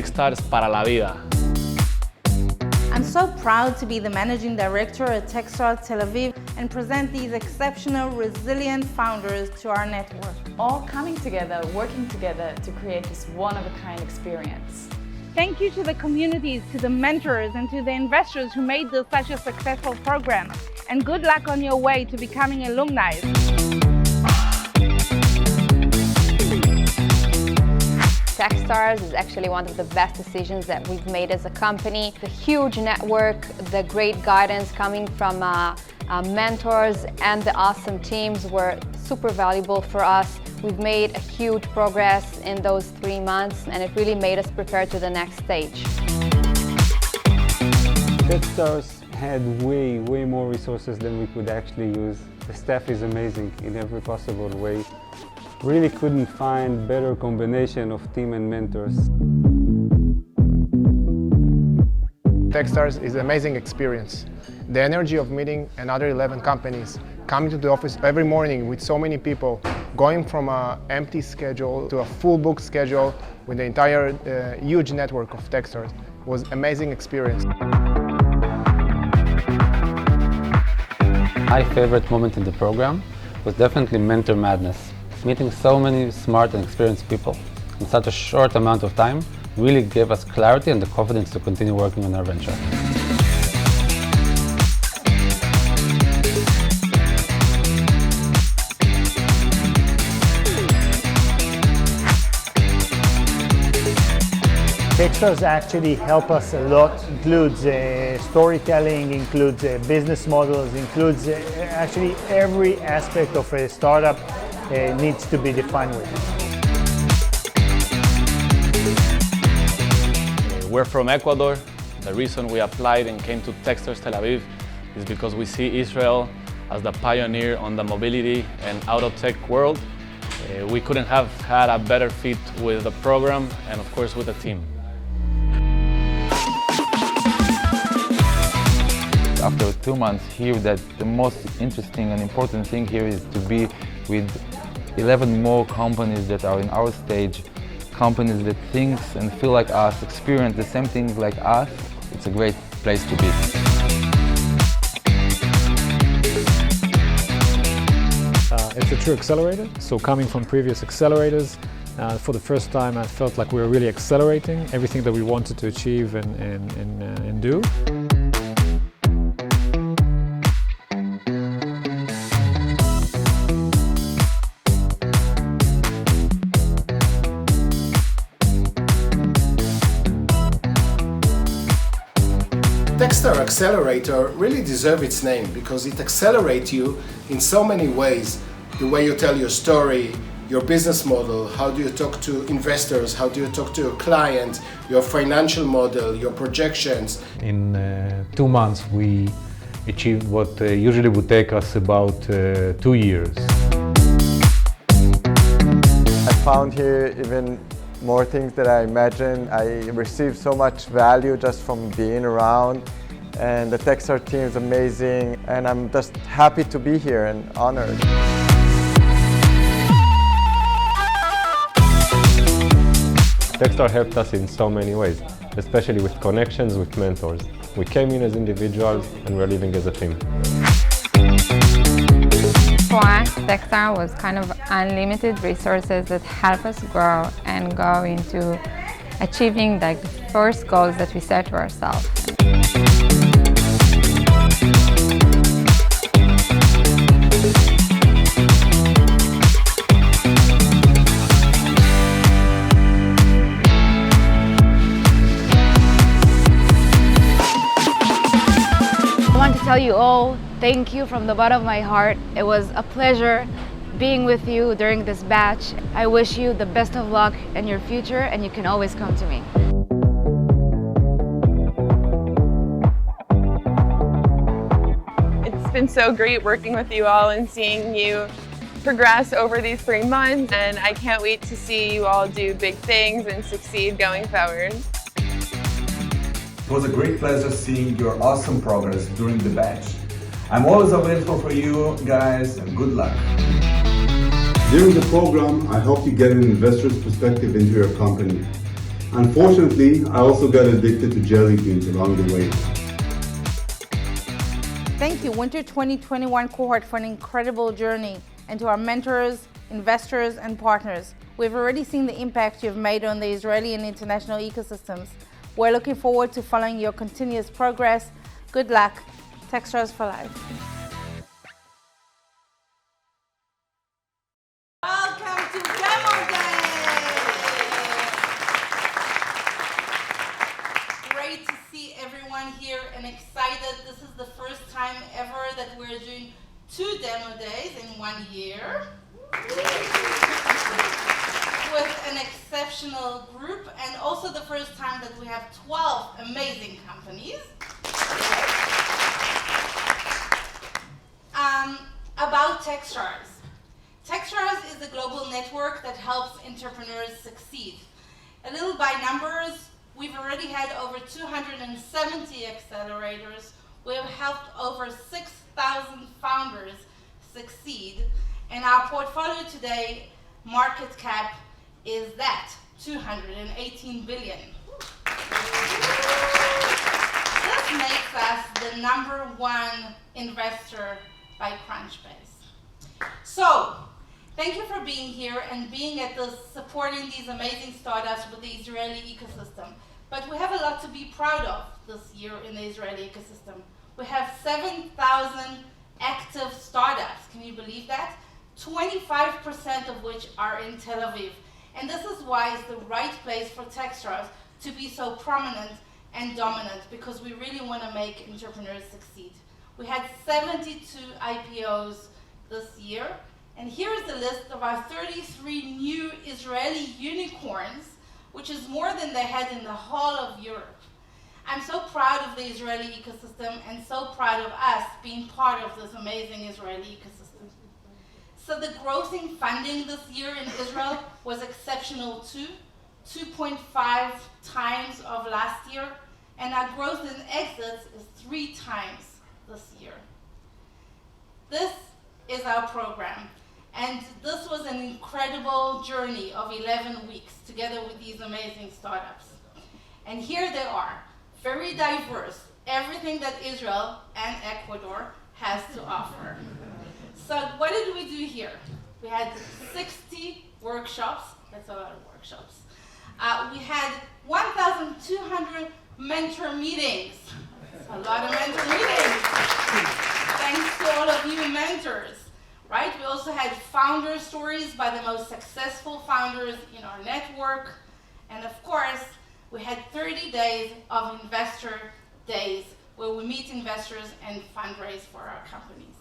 Techstars para la vida. I'm so proud to be the managing director at Techstars Tel Aviv and present these exceptional, resilient founders to our network. All coming together, working together to create this one-of-a-kind experience. Thank you to the communities, to the mentors, and to the investors who made this such a successful program. And good luck on your way to becoming alumni. Techstars is actually one of the best decisions that we've made as a company. The huge network, the great guidance coming from mentors and the awesome teams were super valuable for us. We've made a huge progress in those 3 months and it really made us prepare to the next stage. Techstars had way more resources than we could actually use. The staff is amazing in every possible way. Really couldn't find better combination of team and mentors. Techstars is an amazing experience. The energy of meeting another 11 companies, coming to the office every morning with so many people, going from an empty schedule to a full book schedule with the entire huge network of Techstars was an amazing experience. My favorite moment in the program was definitely mentor madness. Meeting so many smart and experienced people in such a short amount of time really gave us clarity and the confidence to continue working on our venture. Techstars actually help us a lot. Includes storytelling, includes business models, includes actually every aspect of a startup needs to be defined with. We're from Ecuador. The reason we applied and came to Techstars Tel Aviv is because we see Israel as the pioneer on the mobility and AGtech world. We couldn't have had a better fit with the program and of course with the team. After 2 months here, that the most interesting and important thing here is to be with 11 more companies that are in our stage, companies that think and feel like us, experience the same things like us. It's a great place to be. It's a true accelerator, so coming from previous accelerators, for the first time I felt like we were really accelerating everything that we wanted to achieve and do. Techstars Accelerator really deserves its name because it accelerates you in so many ways. The way you tell your story, your business model, how do you talk to investors, how do you talk to your client, your financial model, your projections. In 2 months we achieved what usually would take us about 2 years. I found here even more things that I imagined. I received so much value just from being around, and the Techstars team is amazing, and I'm just happy to be here and honored. Techstars helped us in so many ways, especially with connections with mentors. We came in as individuals and we're living as a team. For us, Techstars was kind of unlimited resources that help us grow and go into achieving the first goals that we set to ourselves. I want to tell you all, thank you from the bottom of my heart. It was a pleasure being with you during this batch. I wish you the best of luck in your future, and you can always come to me. It's been so great working with you all and seeing you progress over these 3 months, and I can't wait to see you all do big things and succeed going forward. It was a great pleasure seeing your awesome progress during the batch. I'm always available for you guys, and good luck. During the program, I hope you get an investor's perspective into your company. Unfortunately, I also got addicted to jelly beans along the way. Thank you, Winter 2021 cohort, for an incredible journey, and to our mentors, investors, and partners. We've already seen the impact you've made on the Israeli and international ecosystems. We're looking forward to following your continuous progress. Good luck. Techstars for life. Welcome to Demo Day! Great to see everyone here and excited. This is the first time ever that we're doing 2 demo days in 1 year. With an exceptional group, and also the first time that we have 12 amazing companies. About Techstars. Techstars is a global network that helps entrepreneurs succeed. A little by numbers, we've already had over 270 accelerators. We have helped over 6,000 founders succeed, and our portfolio today, market cap, is that, 218 billion. This makes us the #1 investor by Crunchbase. So, thank you for being here and being at this, supporting these amazing startups with the Israeli ecosystem. But we have a lot to be proud of this year in the Israeli ecosystem. We have 7,000 active startups. Can you believe that? 25% of which are in Tel Aviv. And this is why it's the right place for Techstars to be so prominent and dominant, because we really want to make entrepreneurs succeed. We had 72 IPOs this year, and here is a list of our 33 new Israeli unicorns, which is more than they had in the whole of Europe. I'm so proud of the Israeli ecosystem and so proud of us being part of this amazing Israeli ecosystem. So the growth in funding this year in Israel was exceptional too, 2.5 times of last year, and our growth in exits is 3 times this year. This is our program, and this was an incredible journey of 11 weeks together with these amazing startups. And here they are, very diverse, everything that Israel and Ecuador has to offer. So what did we do here? We had 60 workshops. That's a lot of workshops. We had 1,200 mentor meetings. That's a lot of mentor meetings. Thanks to all of you mentors, right? We also had founder stories by the most successful founders in our network. And of course, we had 30 days of investor days where we meet investors and fundraise for our companies.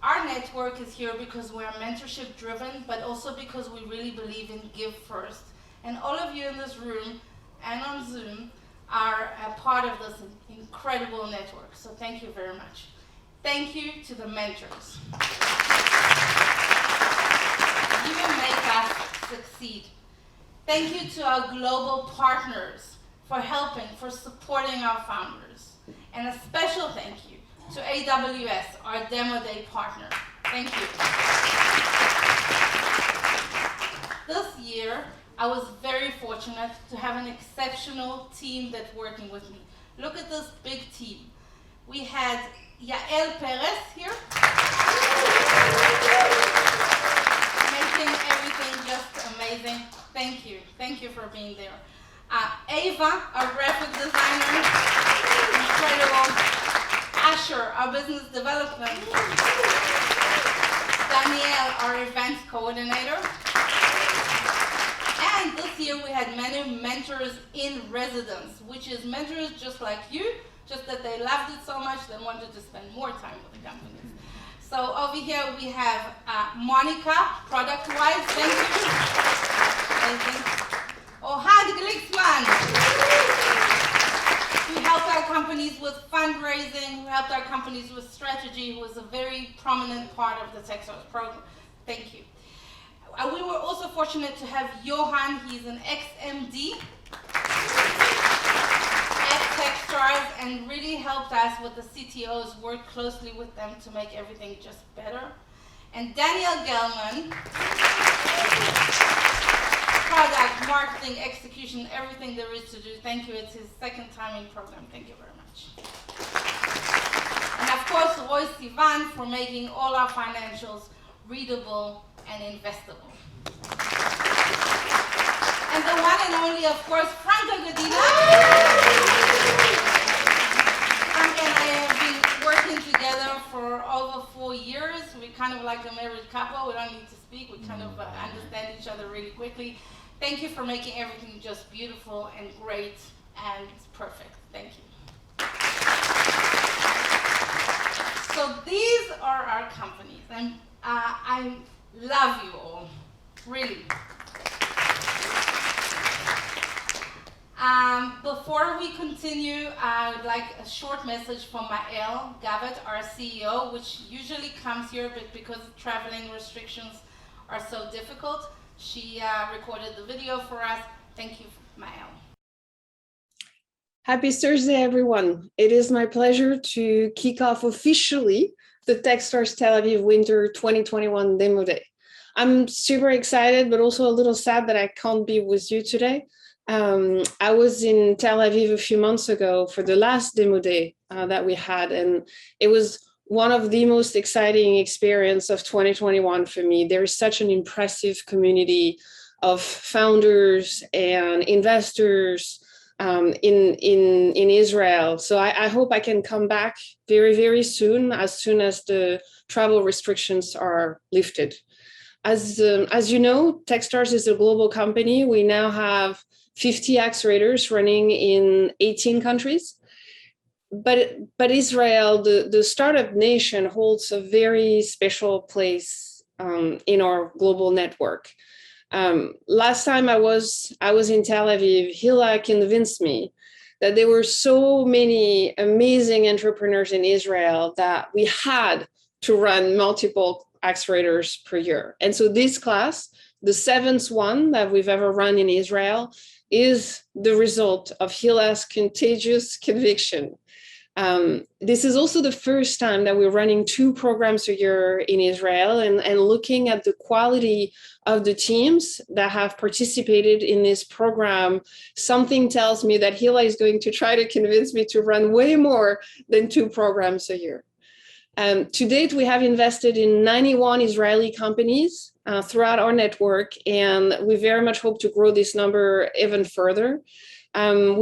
Our network is here because we're mentorship driven, but also because we really believe in give first. And all of you in this room and on Zoom are a part of this incredible network. So thank you very much. Thank you to the mentors. You make us succeed. Thank you to our global partners for helping, for supporting our founders. And a special thank you to AWS, our Demo Day partner. Thank you. This year, I was very fortunate to have an exceptional team that's working with me. Look at this big team. We had Yael Perez here, making everything just amazing. Thank you. Thank you for being there. Ava, our graphic designer, incredible. Asher, our business development. Danielle, our events coordinator. And this year we had many mentors in residence, which is mentors just like you, just that they loved it so much they wanted to spend more time with the companies. So over here we have Monica, product-wise, thank you. Amazing. Ohad Glicksman. We helped our companies with fundraising, we helped our companies with strategy, who was a very prominent part of the Techstars program. Thank you. We were also fortunate to have Johan, he's an ex-MD at Techstars and really helped us with the CTOs, worked closely with them to make everything just better. And Daniel Gelman, product, marketing, execution, everything there is to do. Thank you. It's his second time in program. Thank you very much. And of course, Roy Sivan for making all our financials readable and investable. And the one and only, of course, Franco Godina. Franco and I have been working together for over 4 years. We're kind of like a married couple. We don't need to speak. We kind of understand each other really quickly. Thank you for making everything just beautiful and great and perfect. Thank you. So these are our companies, and I love you all, really. Before we continue, I would like a short message from Mael Gavet, our CEO, which usually comes here, but because traveling restrictions are so difficult, she recorded the video for us. Thank you, Mael. Happy Thursday, everyone. It is my pleasure to kick off officially the Techstars Tel Aviv Winter 2021 Demo Day. I'm super excited, but also a little sad that I can't be with you today. I was in Tel Aviv a few months ago for the last demo day that we had, and it was one of the most exciting experiences of 2021 for me. There is such an impressive community of founders and investors in Israel. So I hope I can come back very, very soon as the travel restrictions are lifted. As you know, Techstars is a global company. We now have 50 accelerators running in 18 countries. But Israel, the startup nation, holds a very special place in our global network. Last time I was in Tel Aviv, Hila convinced me that there were so many amazing entrepreneurs in Israel that we had to run multiple accelerators per year. And so this class, the 7th one that we've ever run in Israel, is the result of Hila's contagious conviction. This is also the first time that we're running 2 programs a year in Israel, and looking at the quality of the teams that have participated in this program, something tells me that Hila is going to try to convince me to run way more than 2 programs a year. To date, we have invested in 91 Israeli companies throughout our network, and we very much hope to grow this number even further.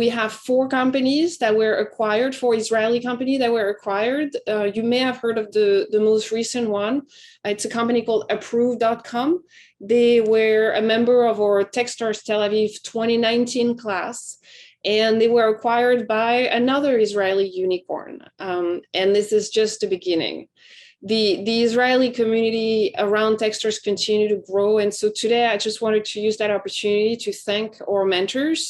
We have 4 companies that were acquired, 4 Israeli companies that were acquired. You may have heard of the most recent one. It's a company called Approve.com. They were a member of our Techstars Tel Aviv 2019 class, and they were acquired by another Israeli unicorn. And this is just the beginning. The Israeli community around Techstars continue to grow. And so today I just wanted to use that opportunity to thank our mentors.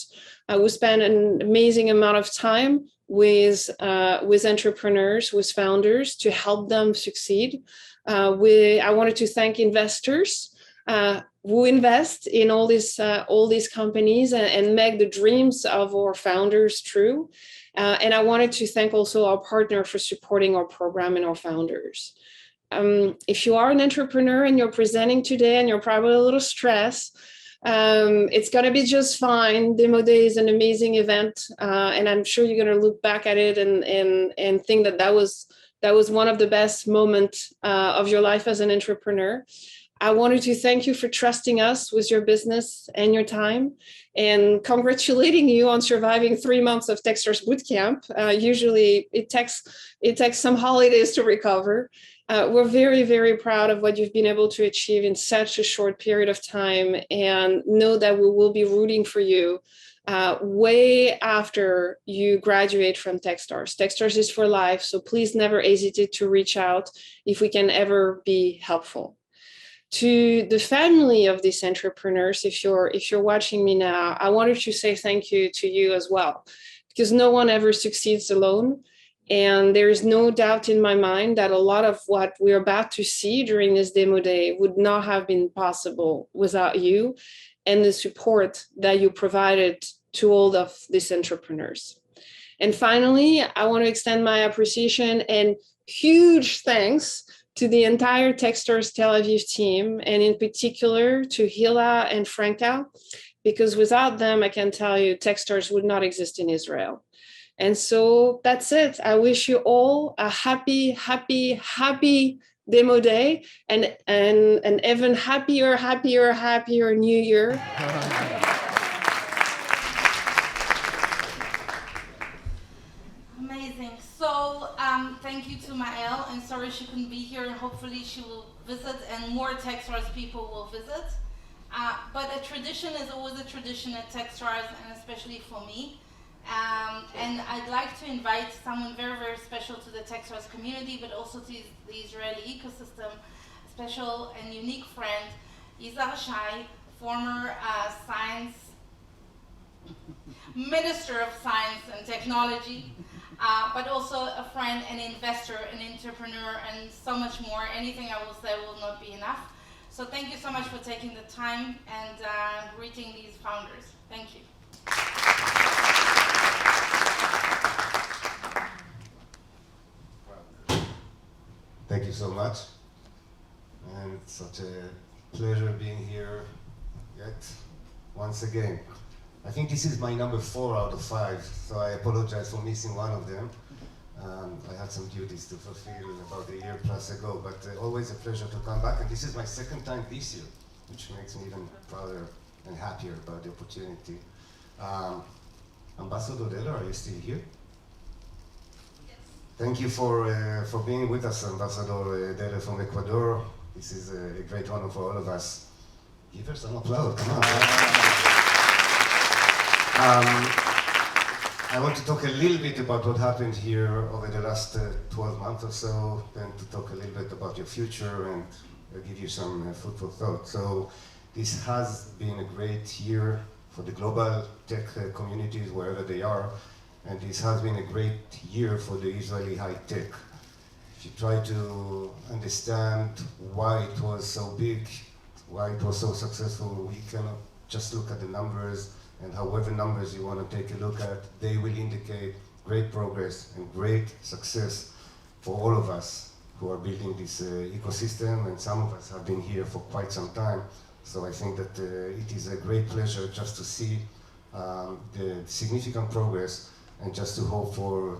We spent an amazing amount of time with entrepreneurs, with founders, to help them succeed. I wanted to thank investors who invest in all these companies and make the dreams of our founders true. And I wanted to thank also our partner for supporting our program and our founders. If you are an entrepreneur and you're presenting today and you're probably a little stressed, it's going to be just fine. Demo Day is an amazing event, and I'm sure you're going to look back at it and think that was one of the best moments of your life as an entrepreneur. I wanted to thank you for trusting us with your business and your time, and congratulating you on surviving 3 months of Techstars Bootcamp. Usually it takes some holidays to recover. We're very, very proud of what you've been able to achieve in such a short period of time, and know that we will be rooting for you way after you graduate from Techstars. Techstars is for life, so please never hesitate to reach out if we can ever be helpful. To the family of these entrepreneurs, if you're watching me now, I wanted to say thank you to you as well, because no one ever succeeds alone. And there is no doubt in my mind that a lot of what we're about to see during this demo day would not have been possible without you and the support that you provided to all of these entrepreneurs. And finally, I want to extend my appreciation and huge thanks to the entire Techstars Tel Aviv team, and in particular to Hila and Franca, because without them, I can tell you, Techstars would not exist in Israel. And so that's it. I wish you all a happy, happy, happy demo day and an even happier, happier, happier new year. Amazing. So thank you to Mael, and sorry she couldn't be here, and hopefully she will visit and more Techstars people will visit. But a tradition is always a tradition at Techstars, and especially for me. And I'd like to invite someone very, very special to the Techstars community, but also to the Israeli ecosystem, a special and unique friend, Yizhar Shai, former Minister of Science and Technology, but also a friend, an investor, an entrepreneur, and so much more. Anything I will say will not be enough. So thank you so much for taking the time and greeting these founders. Thank you. Thank you so much, and it's such a pleasure being here yet once again. I think this is my number 4 out of 5, so I apologize for missing one of them. I had some duties to fulfill about a year plus ago, but always a pleasure to come back, and this is my 2nd time this year, which makes me even prouder and happier about the opportunity. Ambassador Della, are you still here? Thank you for being with us, Ambassador Dele from Ecuador. This is a great honor for all of us. Give her some applause, come on. I want to talk a little bit about what happened here over the last 12 months or so, then to talk a little bit about your future and give you some food for thought. So this has been a great year for the global tech communities, wherever they are. And this has been a great year for the Israeli high tech. If you try to understand why it was so big, why it was so successful, we cannot just look at the numbers, and however numbers you want to take a look at, they will indicate great progress and great success for all of us who are building this ecosystem, and some of us have been here for quite some time. So I think that it is a great pleasure just to see the significant progress and just to hope for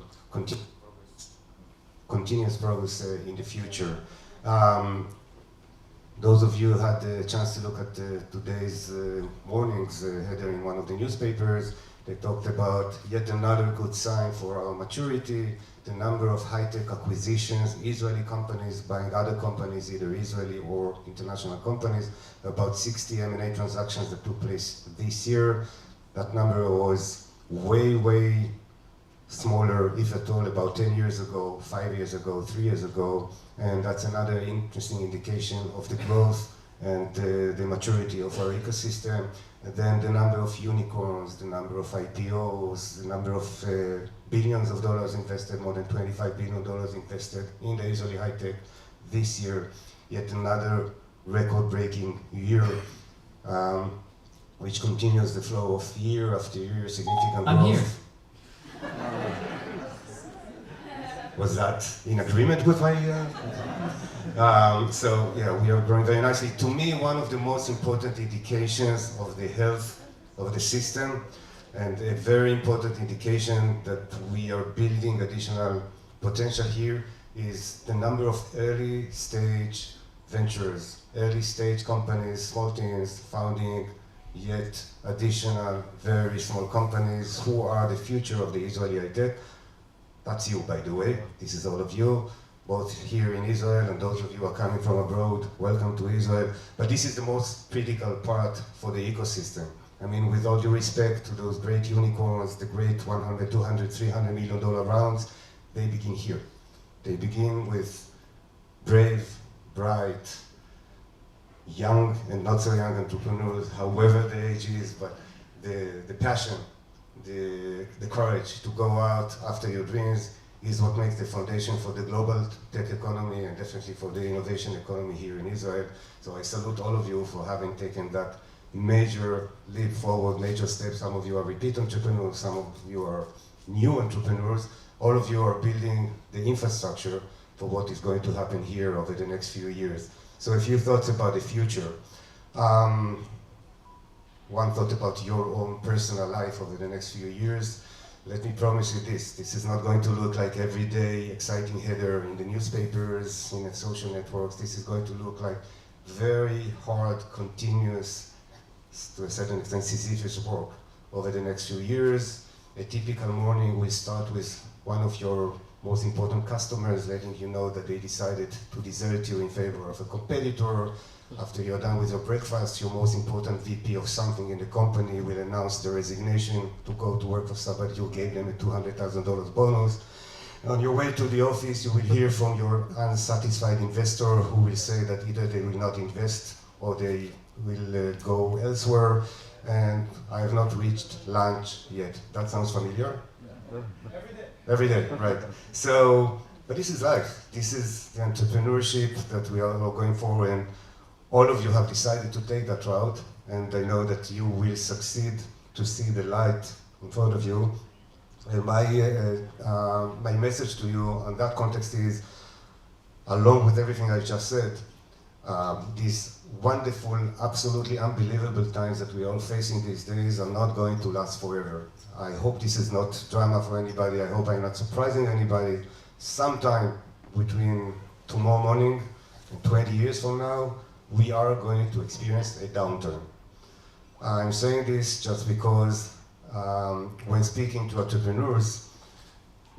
continuous progress in the future. Those of you who had the chance to look at today's morning's header in one of the newspapers, they talked about yet another good sign for our maturity, the number of high-tech acquisitions, Israeli companies buying other companies, either Israeli or international companies, about 60 M&A transactions that took place this year. That number was way smaller, if at all, about 10 years ago, 5 years ago, 3 years ago, and that's another interesting indication of the growth and the maturity of our ecosystem. And then the number of unicorns, the number of IPOs, the number of billions of dollars invested, more than $25 billion invested in the Israeli high tech this year. Yet another record-breaking year, which continues the flow of year after year significant growth. I'm here. Was that in agreement with my... So yeah, we are growing very nicely. To me, one of the most important indications of the health of the system, and a very important indication that we are building additional potential here, is the number of early stage ventures, early stage companies, small teams founding yet additional very small companies who are the future of the Israeli high tech. That's you, by the way. This is all of you, both here in Israel and those of you who are coming from abroad. Welcome to Israel. But this is the most critical part for the ecosystem. I mean, with all due respect to those great unicorns, the great 100, 200, $300 million rounds, they begin here. They begin with brave, bright, young and not so young entrepreneurs, however the age is, but the passion, the courage to go out after your dreams is what makes the foundation for the global tech economy and definitely for the innovation economy here in Israel. So I salute all of you for having taken that major leap forward, major step. Some of you are repeat entrepreneurs, some of you are new entrepreneurs. All of you are building the infrastructure for what is going to happen here over the next few years. So a few thoughts about the future. One thought about your own personal life over the next few years. Let me promise you this. This is not going to look like everyday exciting header in the newspapers, in the social networks. This is going to look like very hard, continuous, to a certain extent, Sisyphus work over the next few years. A typical morning will start with one of your most important customers letting you know that they decided to desert you in favor of a competitor. After you're done with your breakfast, your most important VP of something in the company will announce the resignation to go to work for somebody who gave them a $200,000 bonus. On your way to the office, you will hear from your unsatisfied investor who will say that either they will not invest or they will go elsewhere, and I have not reached lunch yet. That sounds familiar? Every day, right. So, but this is life. This is the entrepreneurship that we are all going for, and all of you have decided to take that route, and I know that you will succeed to see the light in front of you. And my message to you on that context is, along with everything I just said, these wonderful, absolutely unbelievable times that we are all facing these days are not going to last forever. I hope this is not drama for anybody. I hope I'm not surprising anybody. Sometime between tomorrow morning and 20 years from now, we are going to experience a downturn. I'm saying this just because when speaking to entrepreneurs,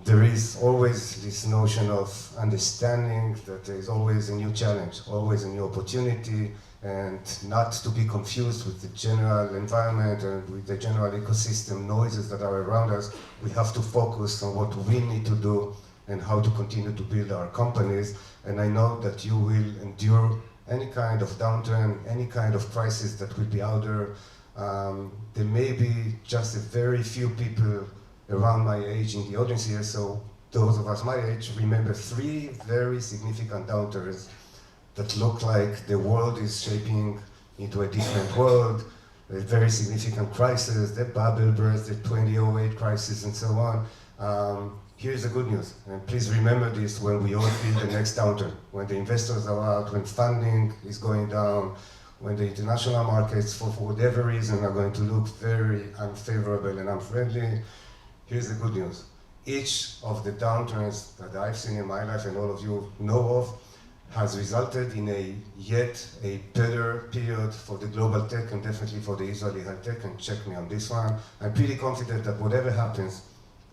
there is always this notion of understanding that there is always a new challenge, always a new opportunity, and not to be confused with the general environment and with the general ecosystem noises that are around us. We have to focus on what we need to do and how to continue to build our companies. And I know that you will endure any kind of downturn, any kind of crisis that will be out there. There may be just a very few people around my age in the audience here, so those of us my age remember 3 very significant downturns that look like the world is shaping into a different world, a very significant crisis, the bubble burst, the 2008 crisis, and so on. Here's the good news, and please remember this when we all feel the next downturn, when the investors are out, when funding is going down, when the international markets, for whatever reason, are going to look very unfavorable and unfriendly. Here's the good news. Each of the downturns that I've seen in my life, and all of you know of, has resulted in yet a better period for the global tech and definitely for the Israeli high tech, and check me on this one. I'm pretty confident that whatever happens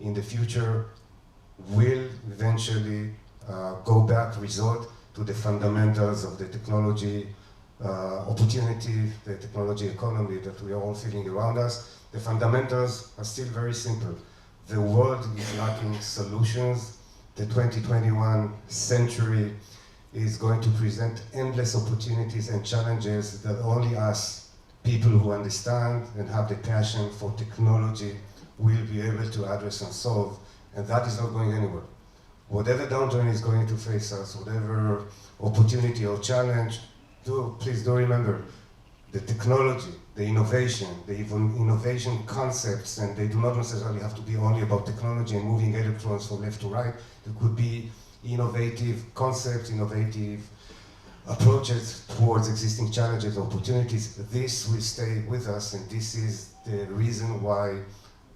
in the future will eventually go back, resort to the fundamentals of the technology opportunity, the technology economy that we are all feeling around us. The fundamentals are still very simple. The world is lacking solutions. The 2021 century is going to present endless opportunities and challenges that only us, people who understand and have the passion for technology, will be able to address and solve, and that is not going anywhere. Whatever downturn is going to face us, whatever opportunity or challenge, please do remember, the technology, the innovation, the even innovation concepts, and they do not necessarily have to be only about technology and moving electrons from left to right. It could be innovative concepts, innovative approaches towards existing challenges, opportunities. This will stay with us, and this is the reason why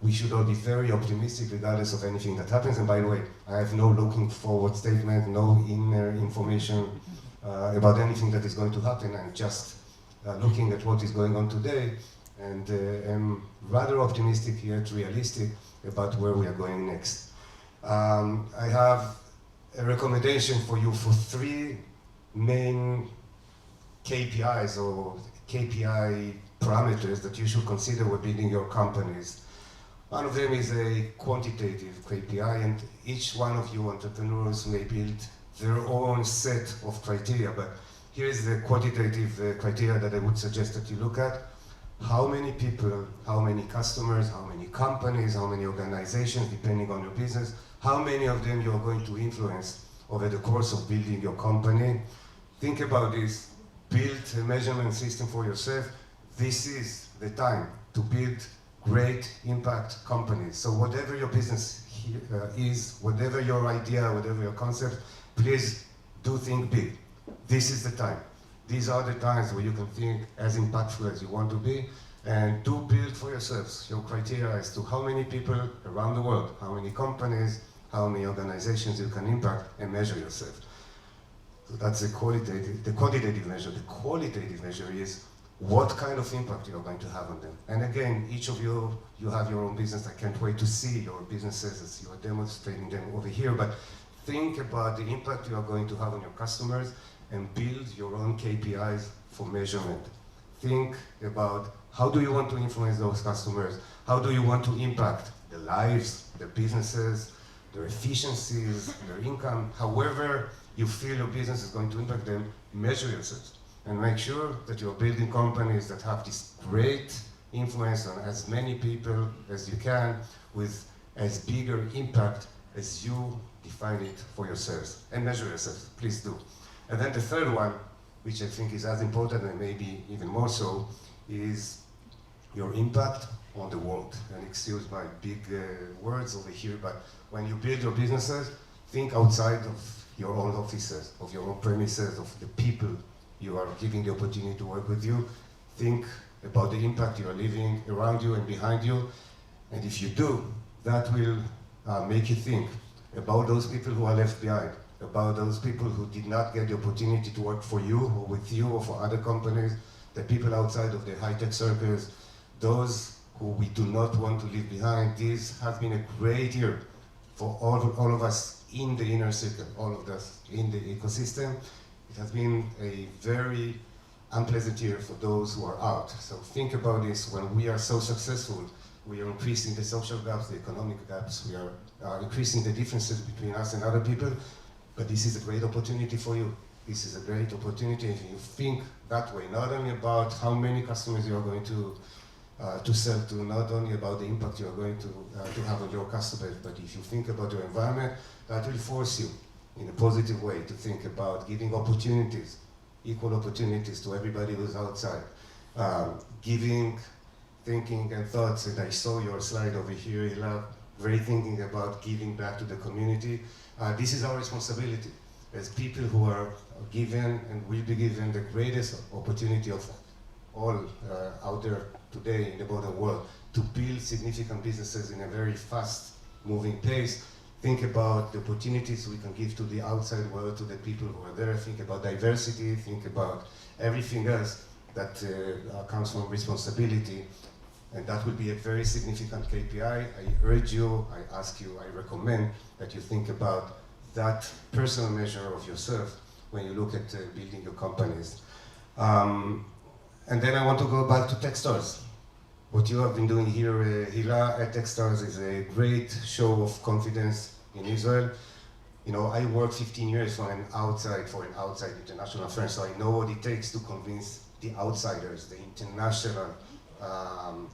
we should all be very optimistic regardless of anything that happens. And by the way, I have no looking forward statement, no inner information about anything that is going to happen. I'm just looking at what is going on today, and am rather optimistic yet realistic about where we are going next. I have a recommendation for you for 3 main KPIs or KPI parameters that you should consider when building your companies. One of them is a quantitative KPI, and each one of you entrepreneurs may build their own set of criteria, but here is the quantitative criteria that I would suggest that you look at. How many people, how many customers, how many companies, how many organizations, depending on your business, how many of them you're going to influence over the course of building your company. Think about this. Build a measurement system for yourself. This is the time to build great impact companies. So whatever your business is, whatever your idea, whatever your concept, please do think big. This is the time. These are the times where you can think as impactful as you want to be, and do build for yourselves your criteria as to how many people around the world, how many companies, how many organizations you can impact, and measure yourself. So that's the quantitative measure. The qualitative measure is what kind of impact you're going to have on them. And again, each of you have your own business. I can't wait to see your businesses as you are demonstrating them over here, but think about the impact you are going to have on your customers and build your own KPIs for measurement. Think about how do you want to influence those customers? How do you want to impact their lives, their businesses, their efficiencies, their income? However you feel your business is going to impact them, measure yourselves and make sure that you're building companies that have this great influence on as many people as you can with as bigger impact as you define it for yourselves, and measure yourselves, please do. And then the third one, which I think is as important and maybe even more so, is your impact on the world. And excuse my big words over here, but when you build your businesses, think outside of your own offices, of your own premises, of the people you are giving the opportunity to work with you. Think about the impact you are leaving around you and behind you. And if you do, that will make you think about those people who are left behind, about those people who did not get the opportunity to work for you or with you or for other companies, the people outside of the high-tech circles, those who we do not want to leave behind. This has been a great year for all of us in the inner circle, all of us in the ecosystem. It has been a very unpleasant year for those who are out. So think about this. When we are so successful, we are increasing the social gaps, the economic gaps, we are increasing the differences between us and other people, but this is a great opportunity for you. This is a great opportunity if you think that way, not only about how many customers you are going to sell to, not only about the impact you are going to have on your customers, but if you think about your environment, that will force you in a positive way to think about giving opportunities, equal opportunities to everybody who's outside. Giving thinking and thoughts, and I saw your slide over here, Hila, great thinking about giving back to the community. This is our responsibility as people who are given and will be given the greatest opportunity of all out there today in the modern world to build significant businesses in a very fast moving pace. Think about the opportunities we can give to the outside world, to the people who are there. Think about diversity, think about everything else that comes from responsibility. And that will be a very significant KPI. I urge you, I ask you, I recommend that you think about that personal measure of yourself when you look at building your companies. And then I want to go back to Techstars. What you have been doing here, Hila, at Techstars is a great show of confidence in Israel. You know, I worked 15 years for an outside international firm, so I know what it takes to convince the outsiders, the international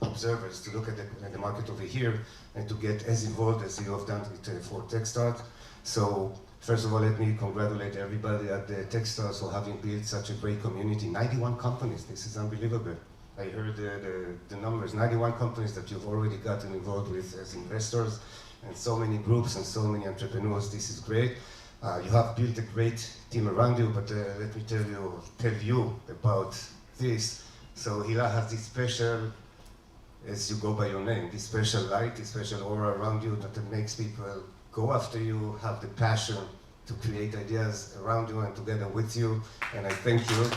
observers, to look at the market over here and to get as involved as you have done for Techstars. So first of all, let me congratulate everybody at the Techstars for having built such a great community. 91 companies, this is unbelievable. I heard the numbers, 91 companies that you've already gotten involved with as investors, and so many groups and so many entrepreneurs. This is great. You have built a great team around you, but let me tell you about this. So Hila has this special, as you go by your name, this special light, this special aura around you that makes people go after you, have the passion to create ideas around you and together with you, and I thank you.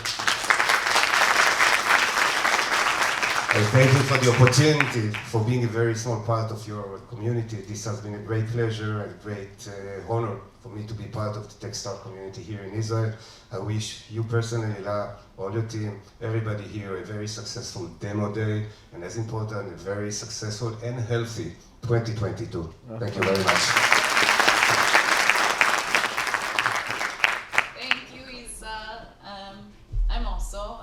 I thank you for the opportunity, for being a very small part of your community. This has been a great pleasure and a great honor for me to be part of the Techstars community here in Israel. I wish you personally, Hila, all your team, everybody here, a very successful demo day, and as important, a very successful and healthy 2022. Thank you very much. Thank you, Isa. I'm also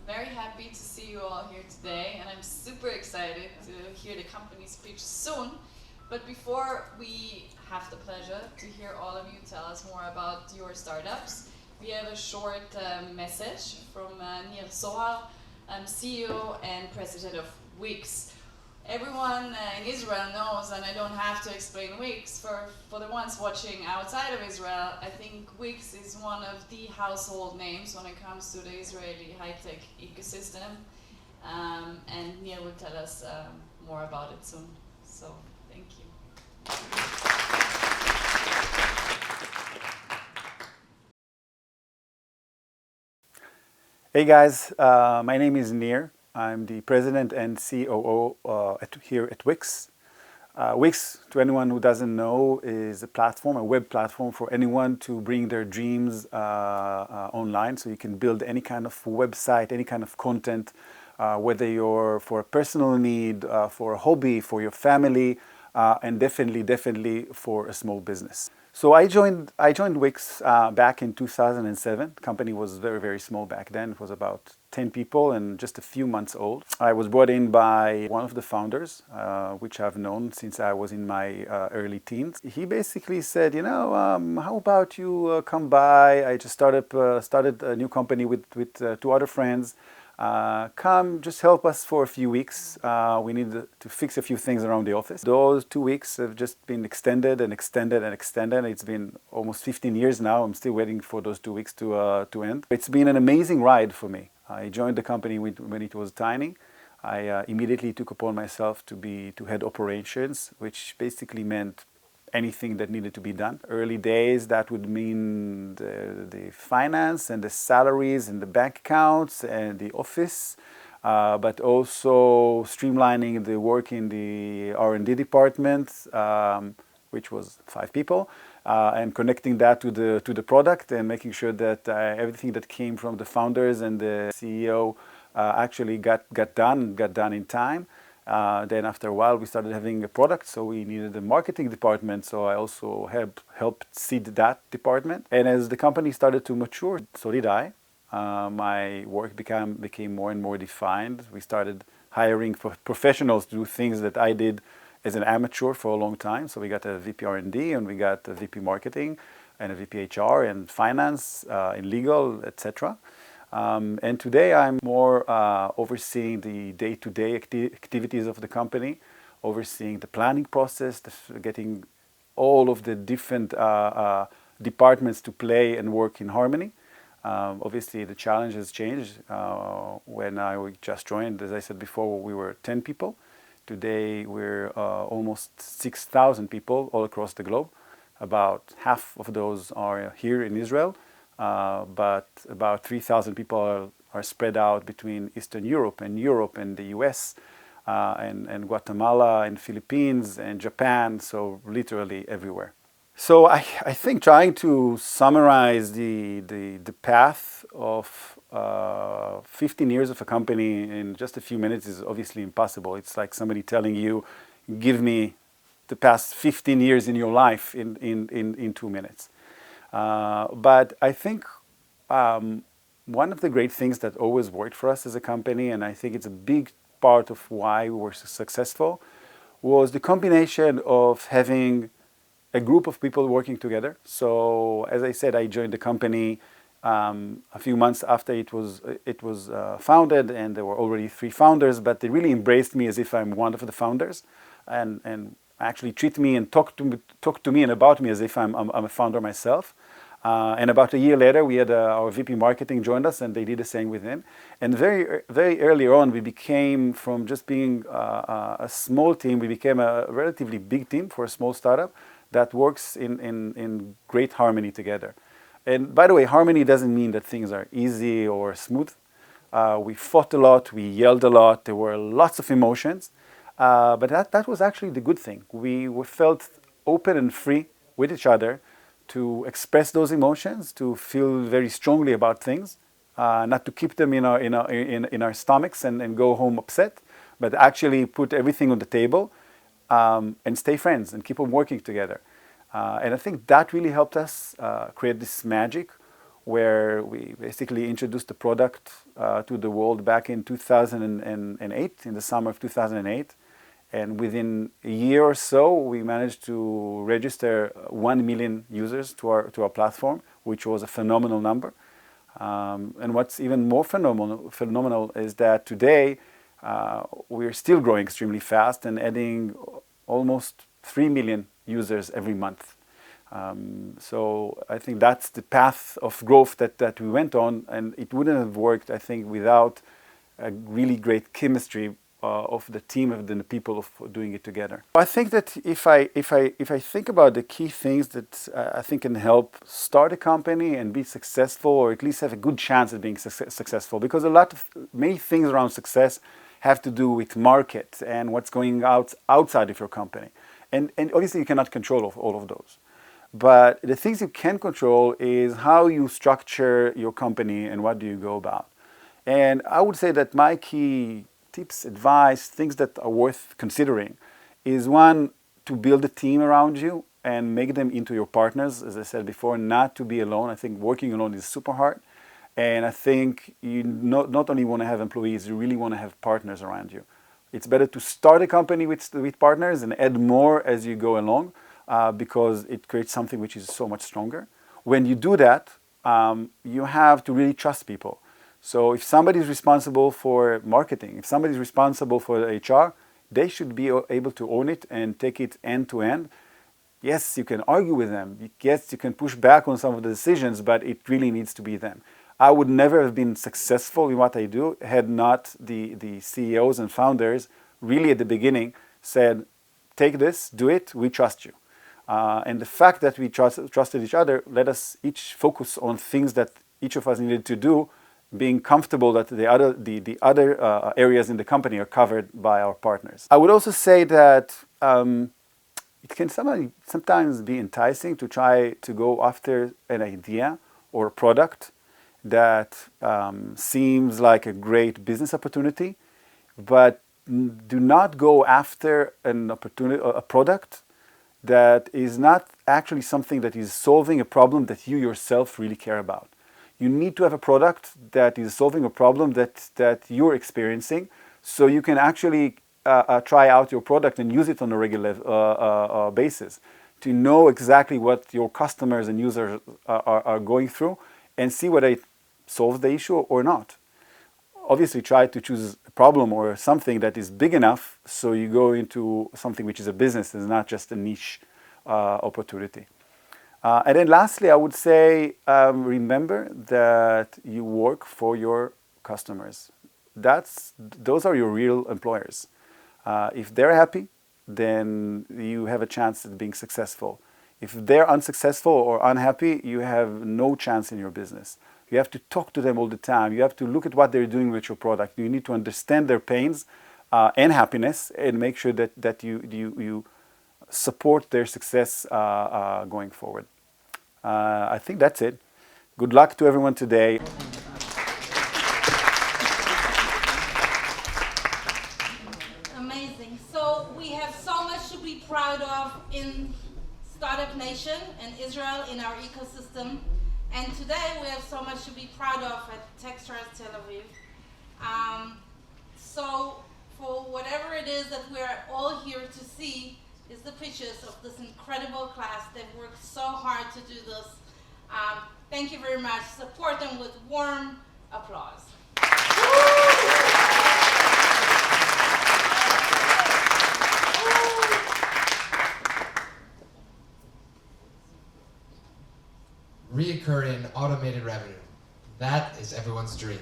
very happy to see you all here today, and I'm super excited to hear the company speech soon. But before we have the pleasure to hear all of you tell us more about your startups, we have a short message from Nir Sohar, CEO and President of Wix. everyone in Israel knows, and I don't have to explain Wix. For the ones watching outside of Israel, I think Wix is one of the household names when it comes to the Israeli high-tech ecosystem. And Nir will tell us more about it soon. So, thank you. Hey guys, my name is Nir. I'm the president and COO here at Wix. Wix, to anyone who doesn't know, is a platform, a web platform for anyone to bring their dreams online. So you can build any kind of website, any kind of content, whether you're for a personal need, for a hobby, for your family, and definitely for a small business. So I joined Wix back in 2007. The company was very small back then. It was about 10 people and just a few months old. I was brought in by one of the founders, which I've known since I was in my early teens. He basically said, you know, how about you come by? I just started a new company with two other friends. Come, just help us for a few weeks. We need to fix a few things around the office. Those 2 weeks have just been extended and extended and extended. It's been almost 15 years now. I'm still waiting for those 2 weeks to end. It's been an amazing ride for me. I joined the company when it was tiny. I immediately took upon myself to head operations, which basically meant anything that needed to be done. Early days, that would mean the finance and the salaries and the bank accounts and the office, but also streamlining the work in the R&D department, which was 5 people, and connecting that to the product and making sure that everything that came from the founders and the CEO actually got done in time. Then after a while we started having a product, so we needed a marketing department, so I also helped seed that department. And as the company started to mature, so did I. My work became more and more defined. We started hiring professionals to do things that I did as an amateur for a long time. So we got a VP R&D and we got a VP marketing and a VP HR and finance and legal, etc. And today I'm more overseeing the day-to-day activities of the company, overseeing the planning process, getting all of the different departments to play and work in harmony. Obviously the challenge has changed. When I just joined, as I said before, we were 10 people. Today we're almost 6,000 people all across the globe. About half of those are here in Israel. But about 3,000 people are spread out between Eastern Europe and the US, and Guatemala and Philippines and Japan, so literally everywhere. So I think trying to summarize the path of 15 years of a company in just a few minutes is obviously impossible. It's like somebody telling you, give me the past 15 years in your life in 2 minutes. But I think one of the great things that always worked for us as a company, and I think it's a big part of why we were successful, was the combination of having a group of people working together. So as I said, I joined the company a few months after it was founded, and there were already 3 founders, but they really embraced me as if I'm one of the founders, and actually treat me and talk to me and about me as if I'm a founder myself. And about a year later, we had our VP marketing joined us, and they did the same with him. And very early on, we became, from just being a small team, we became a relatively big team for a small startup that works in great harmony together. And by the way, harmony doesn't mean that things are easy or smooth. We fought a lot, we yelled a lot, there were lots of emotions. But that was actually the good thing. We felt open and free with each other to express those emotions, to feel very strongly about things, not to keep them in our stomachs and go home upset, but actually put everything on the table and stay friends and keep on working together. And I think that really helped us create this magic where we basically introduced the product to the world back in 2008, in the summer of 2008. And within a year or so, we managed to register 1 million users to our platform, which was a phenomenal number. And what's even more phenomenal is that today we're still growing extremely fast and adding almost 3 million users every month. So I think that's the path of growth that we went on, and it wouldn't have worked, I think, without a really great chemistry of the team, of the people of doing it together. I think that if I think about the key things that I think can help start a company and be successful, or at least have a good chance at being successful, because many things around success have to do with market and what's going outside of your company. And obviously you cannot control all of those. But the things you can control is how you structure your company and what do you go about. And I would say that my key tips, advice, things that are worth considering is, one, to build a team around you and make them into your partners. As I said before, not to be alone. I think working alone is super hard. And I think you not only want to have employees, you really want to have partners around you. It's better to start a company with partners and add more as you go along, because it creates something which is so much stronger. When you do that, you have to really trust people. So if somebody is responsible for marketing, if somebody is responsible for the HR, they should be able to own it and take it end to end. Yes, you can argue with them. Yes, you can push back on some of the decisions, but it really needs to be them. I would never have been successful in what I do had not the CEOs and founders really at the beginning said, take this, do it, we trust you. And the fact that we trusted each other let us each focus on things that each of us needed to do, being comfortable that the other areas in the company are covered by our partners. I would also say that it can sometimes be enticing to try to go after an idea or a product that seems like a great business opportunity, but do not go after a product that is not actually something that is solving a problem that you yourself really care about. You need to have a product that is solving a problem that you're experiencing, so you can actually try out your product and use it on a regular basis to know exactly what your customers and users are going through and see whether it solves the issue or not. Obviously, try to choose a problem or something that is big enough so you go into something which is a business and not just a niche opportunity. And then lastly, I would say, remember that you work for your customers. Those are your real employers. If they're happy, then you have a chance at being successful. If they're unsuccessful or unhappy, you have no chance in your business. You have to talk to them all the time. You have to look at what they're doing with your product. You need to understand their pains and happiness and make sure that you support their success going forward. I think that's it. Good luck to everyone today. Amazing. So we have so much to be proud of in Startup Nation and Israel in our ecosystem. And today we have so much to be proud of at Techstars Tel Aviv. So for whatever it is that we're all here to see is the pictures of this incredible class. They've worked so hard to do this. Thank you very much. Support them with warm applause. Reoccurring automated revenue. That is everyone's dream.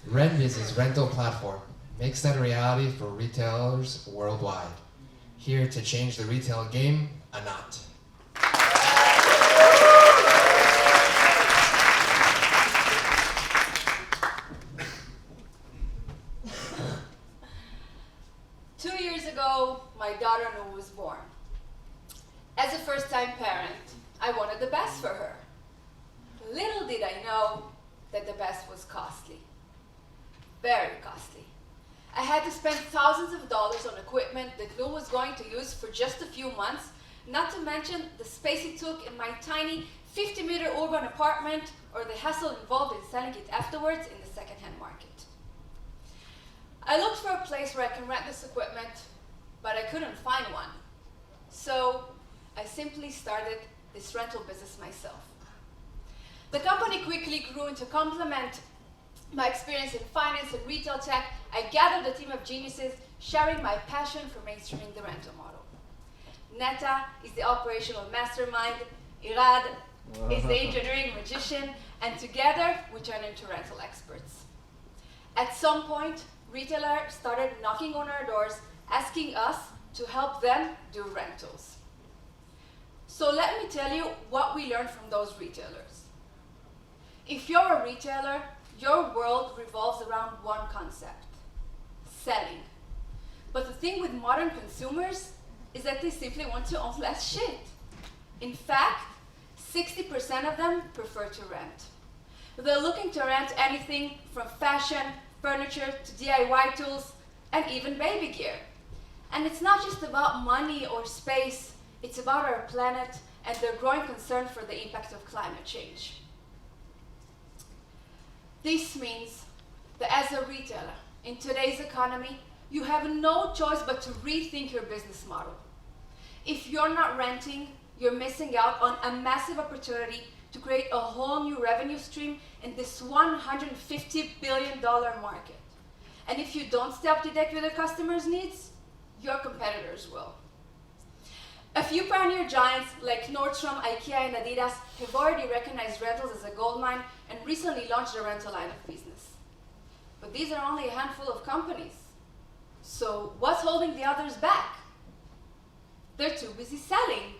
RentBiz's rental platform makes that a reality for retailers worldwide. Here to change the retail game, Anat. Two years ago, my daughter Noor was born. As a first-time parent, I wanted the best for her. Little did I know that the best was costly. Very costly. I had to spend thousands of dollars on equipment that Noor was going to use for just a few months, not to mention the space it took in my tiny 50-meter urban apartment or the hassle involved in selling it afterwards in the second-hand market. I looked for a place where I can rent this equipment, but I couldn't find one. So I simply started this rental business myself. The company quickly grew to complement my experience in finance and retail tech, I gathered a team of geniuses sharing my passion for mainstreaming the rental model. Neta is the operational mastermind, Irad is the engineering magician, and together we turn into rental experts. At some point, retailers started knocking on our doors, asking us to help them do rentals. So let me tell you what we learned from those retailers. If you're a retailer, your world revolves around one concept: selling. But the thing with modern consumers is that they simply want to own less shit. In fact, 60% of them prefer to rent. They're looking to rent anything from fashion, furniture, to DIY tools, and even baby gear. And it's not just about money or space, it's about our planet and their growing concern for the impact of climate change. This means that as a retailer, in today's economy, you have no choice but to rethink your business model. If you're not renting, you're missing out on a massive opportunity to create a whole new revenue stream in this $150 billion market. And if you don't stay up to date with the customers' needs, your competitors will. A few pioneer giants like Nordstrom, IKEA, and Adidas have already recognized rentals as a goldmine and recently launched a rental line of business. But these are only a handful of companies. So what's holding the others back? They're too busy selling,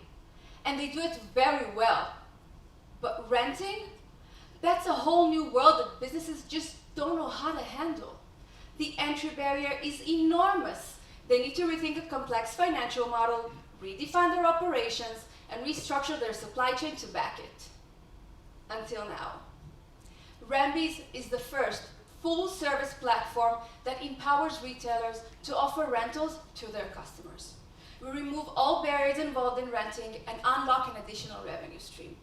and they do it very well. But renting? That's a whole new world that businesses just don't know how to handle. The entry barrier is enormous. They need to rethink a complex financial model, redefine their operations, and restructure their supply chain to back it. Until now. Rambies is the first full-service platform that empowers retailers to offer rentals to their customers. We remove all barriers involved in renting and unlock an additional revenue stream.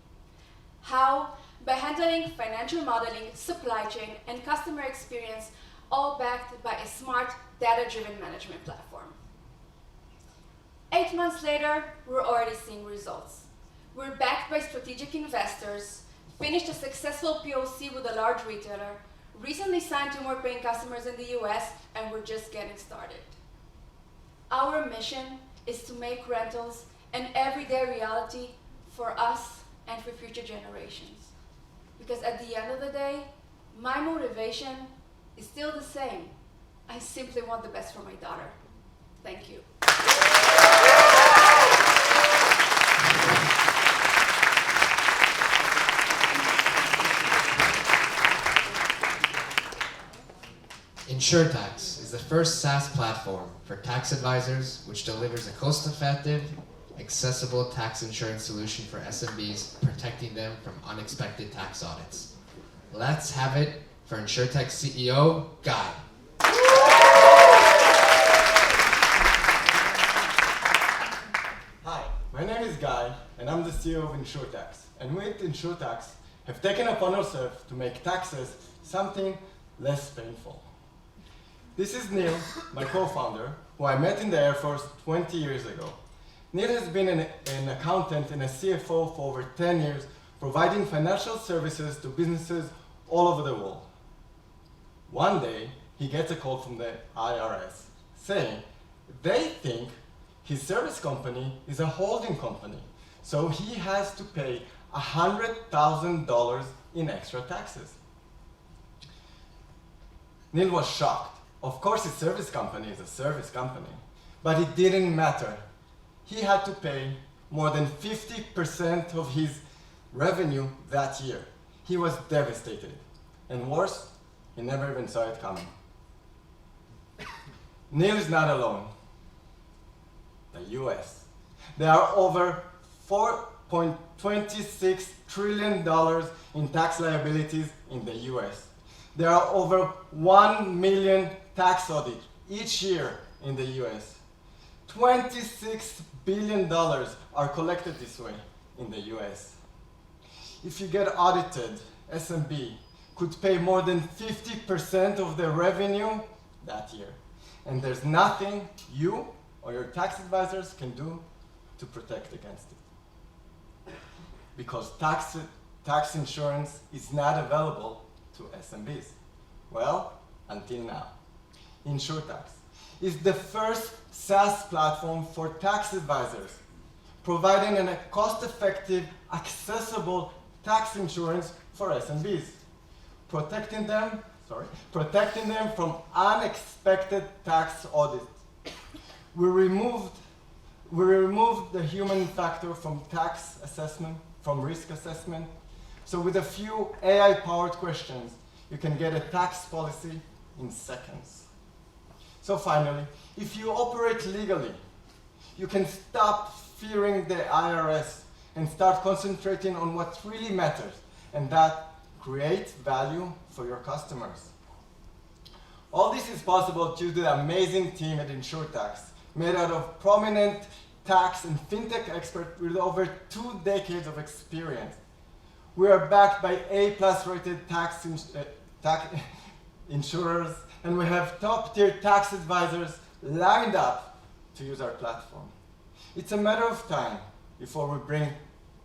How? By handling financial modeling, supply chain, and customer experience, all backed by a smart, data-driven management platform. 8 months later, we're already seeing results. We're backed by strategic investors, finished a successful POC with a large retailer, recently signed 2 more paying customers in the US, and we're just getting started. Our mission is to make rentals an everyday reality for us and for future generations. Because at the end of the day, my motivation is still the same. I simply want the best for my daughter. Thank you. InsurTax is the first SaaS platform for tax advisors which delivers a cost-effective, accessible tax insurance solution for SMBs, protecting them from unexpected tax audits. Let's have it for InsurTax CEO, Guy. Hi, my name is Guy, and I'm the CEO of InsurTax. And we at InsurTax have taken upon ourselves to make taxes something less painful. This is Neil, my co-founder, who I met in the Air Force 20 years ago. Neil has been an accountant and a CFO for over 10 years, providing financial services to businesses all over the world. One day, he gets a call from the IRS saying they think his service company is a holding company, so he has to pay $100,000 in extra taxes. Neil was shocked. Of course, his service company is a service company, but it didn't matter. He had to pay more than 50% of his revenue that year. He was devastated. And worse, he never even saw it coming. Neil is not alone. The US. There are over $4.26 trillion in tax liabilities in the US. There are over 1 million tax audits each year in the US. $26 billion are collected this way in the US. If you get audited, SMB could pay more than 50% of their revenue that year. And there's nothing you or your tax advisors can do to protect against it. Because tax insurance is not available to SMBs. Well, until now. InsurTax is the first SaaS platform for tax advisors, providing a cost-effective, accessible tax insurance for SMBs, protecting them from unexpected tax audits. We removed the human factor from tax assessment, from risk assessment. So with a few AI-powered questions, you can get a tax policy in seconds. So finally, if you operate legally, you can stop fearing the IRS and start concentrating on what really matters, and that creates value for your customers. All this is possible due to the amazing team at InsurTax, made out of prominent tax and fintech experts with over 2 decades of experience. We are backed by A+ rated tax insurers, and we have top-tier tax advisors lined up to use our platform. It's a matter of time before we bring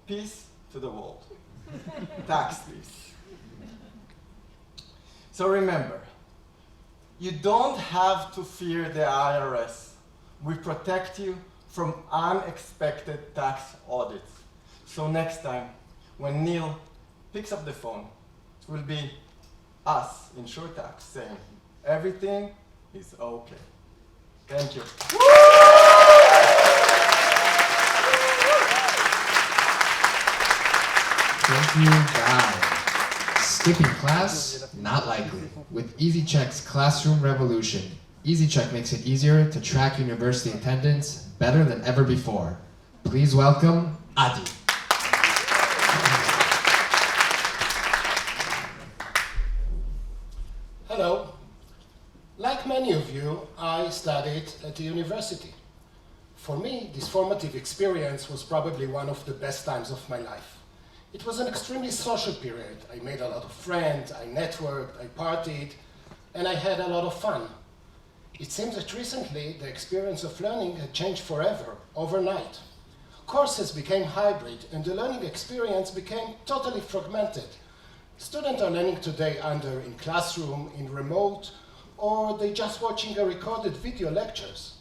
peace to the world. Tax peace. So remember, you don't have to fear the IRS. We protect you from unexpected tax audits. So next time, when Neil picks up the phone, it will be us, InsurTax, saying, everything is okay. Thank you. Thank you, guys. Skipping class? Not likely. With AGtech's Classroom Revolution, AGtech makes it easier to track university attendance better than ever before. Please welcome Adi. Hello. Like many of you, I studied at the university. For me, this formative experience was probably one of the best times of my life. It was an extremely social period. I made a lot of friends, I networked, I partied, and I had a lot of fun. It seems that recently the experience of learning had changed forever, overnight. Courses became hybrid, and the learning experience became totally fragmented. Students are learning today either in classroom, in remote, or they're just watching a recorded video lectures.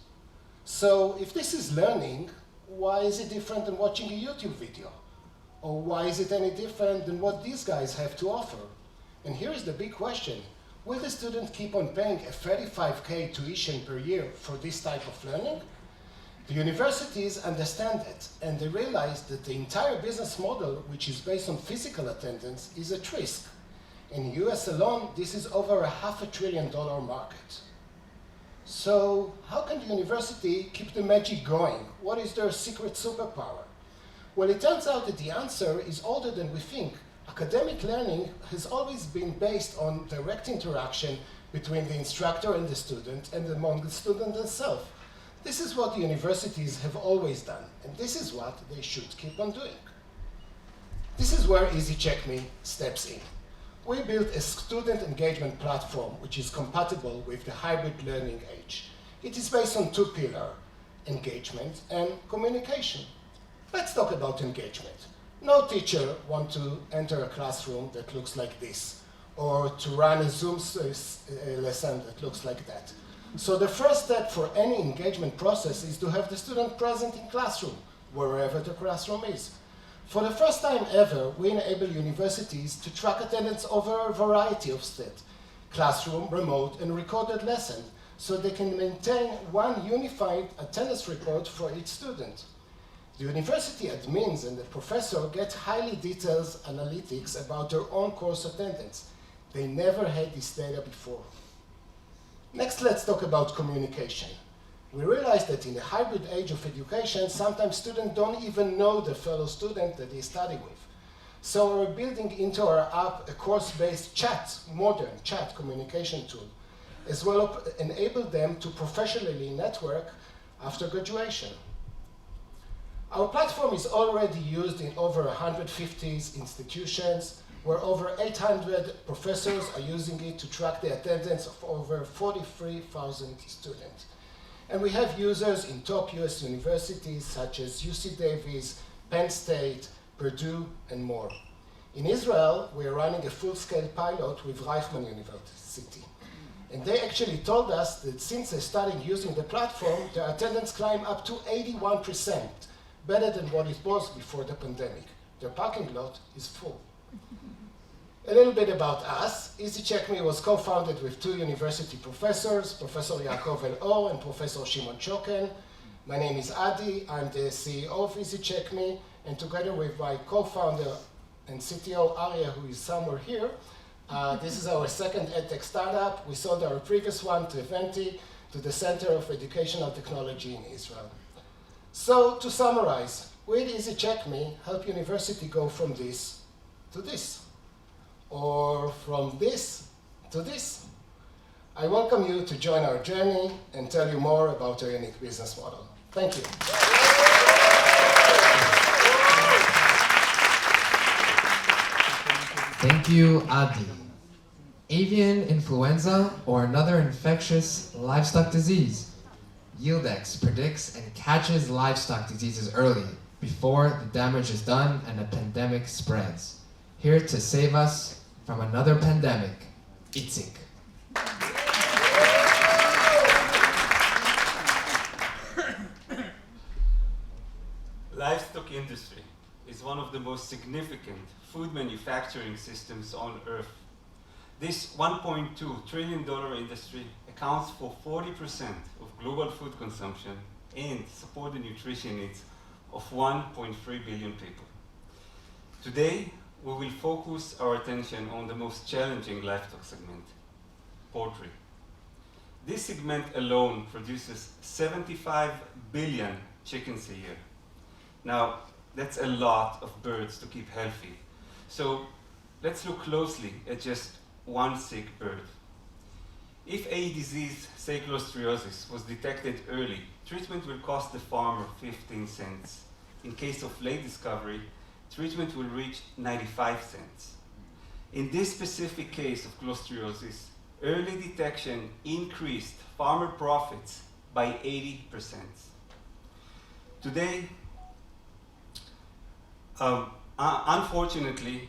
So if this is learning, why is it different than watching a YouTube video? Or why is it any different than what these guys have to offer? And here is the big question. Will the student keep on paying a 35K tuition per year for this type of learning? The universities understand it, and they realize that the entire business model, which is based on physical attendance, is at risk. In the US alone, this is over a $500 billion market. So how can the university keep the magic going? What is their secret superpower? Well, it turns out that the answer is older than we think. Academic learning has always been based on direct interaction between the instructor and the student, and among the student themselves. This is what the universities have always done, and this is what they should keep on doing. This is where AGtech steps in. We built a student engagement platform which is compatible with the hybrid learning age. It is based on 2 pillars, engagement and communication. Let's talk about engagement. No teacher wants to enter a classroom that looks like this, or to run a Zoom lesson that looks like that. So the first step for any engagement process is to have the student present in classroom, wherever the classroom is. For the first time ever, we enable universities to track attendance over a variety of states, classroom, remote, and recorded lessons, so they can maintain one unified attendance report for each student. The university admins and the professor get highly detailed analytics about their own course attendance. They never had this data before. Next, let's talk about communication. We realize that in the hybrid age of education, sometimes students don't even know the fellow student that they study with. So we're building into our app a course-based chat, modern chat communication tool, as well as enable them to professionally network after graduation. Our platform is already used in over 150 institutions, where over 800 professors are using it to track the attendance of over 43,000 students. And we have users in top US universities such as UC Davis, Penn State, Purdue, and more. In Israel, we are running a full-scale pilot with Reichman University. And they actually told us that since they started using the platform, their attendance climbed up to 81%, better than what it was before the pandemic. Their parking lot is full. A little bit about us. AGtech was co-founded with two university professors, Professor Yaakov El-Or and Professor Shimon Choken. My name is Adi, I'm the CEO of AGtech, and together with my co-founder and CTO, Arya, who is somewhere here, this is our second EdTech startup. We sold our previous one to Eventi, to the Center of Educational Technology in Israel. So to summarize, with AGtech, help university go from this to this, or from this to this. I welcome you to join our journey and tell you more about our unique business model. Thank you. Thank you, Adi. Avian influenza or another infectious livestock disease. Yieldex predicts and catches livestock diseases early, before the damage is done and a pandemic spreads. Here to save us from another pandemic, Itzik. Livestock industry is one of the most significant food manufacturing systems on Earth. This $1.2 trillion industry accounts for 40% of global food consumption and support the nutrition needs of 1.3 billion people. Today, we will focus our attention on the most challenging livestock segment, poultry. This segment alone produces 75 billion chickens a year. Now, that's a lot of birds to keep healthy. So let's look closely at just one sick bird. If a disease, say Clostridium, was detected early, treatment will cost the farmer 15 cents. In case of late discovery, treatment will reach 95 cents. In this specific case of Clostridium, early detection increased farmer profits by 80%. Today, unfortunately,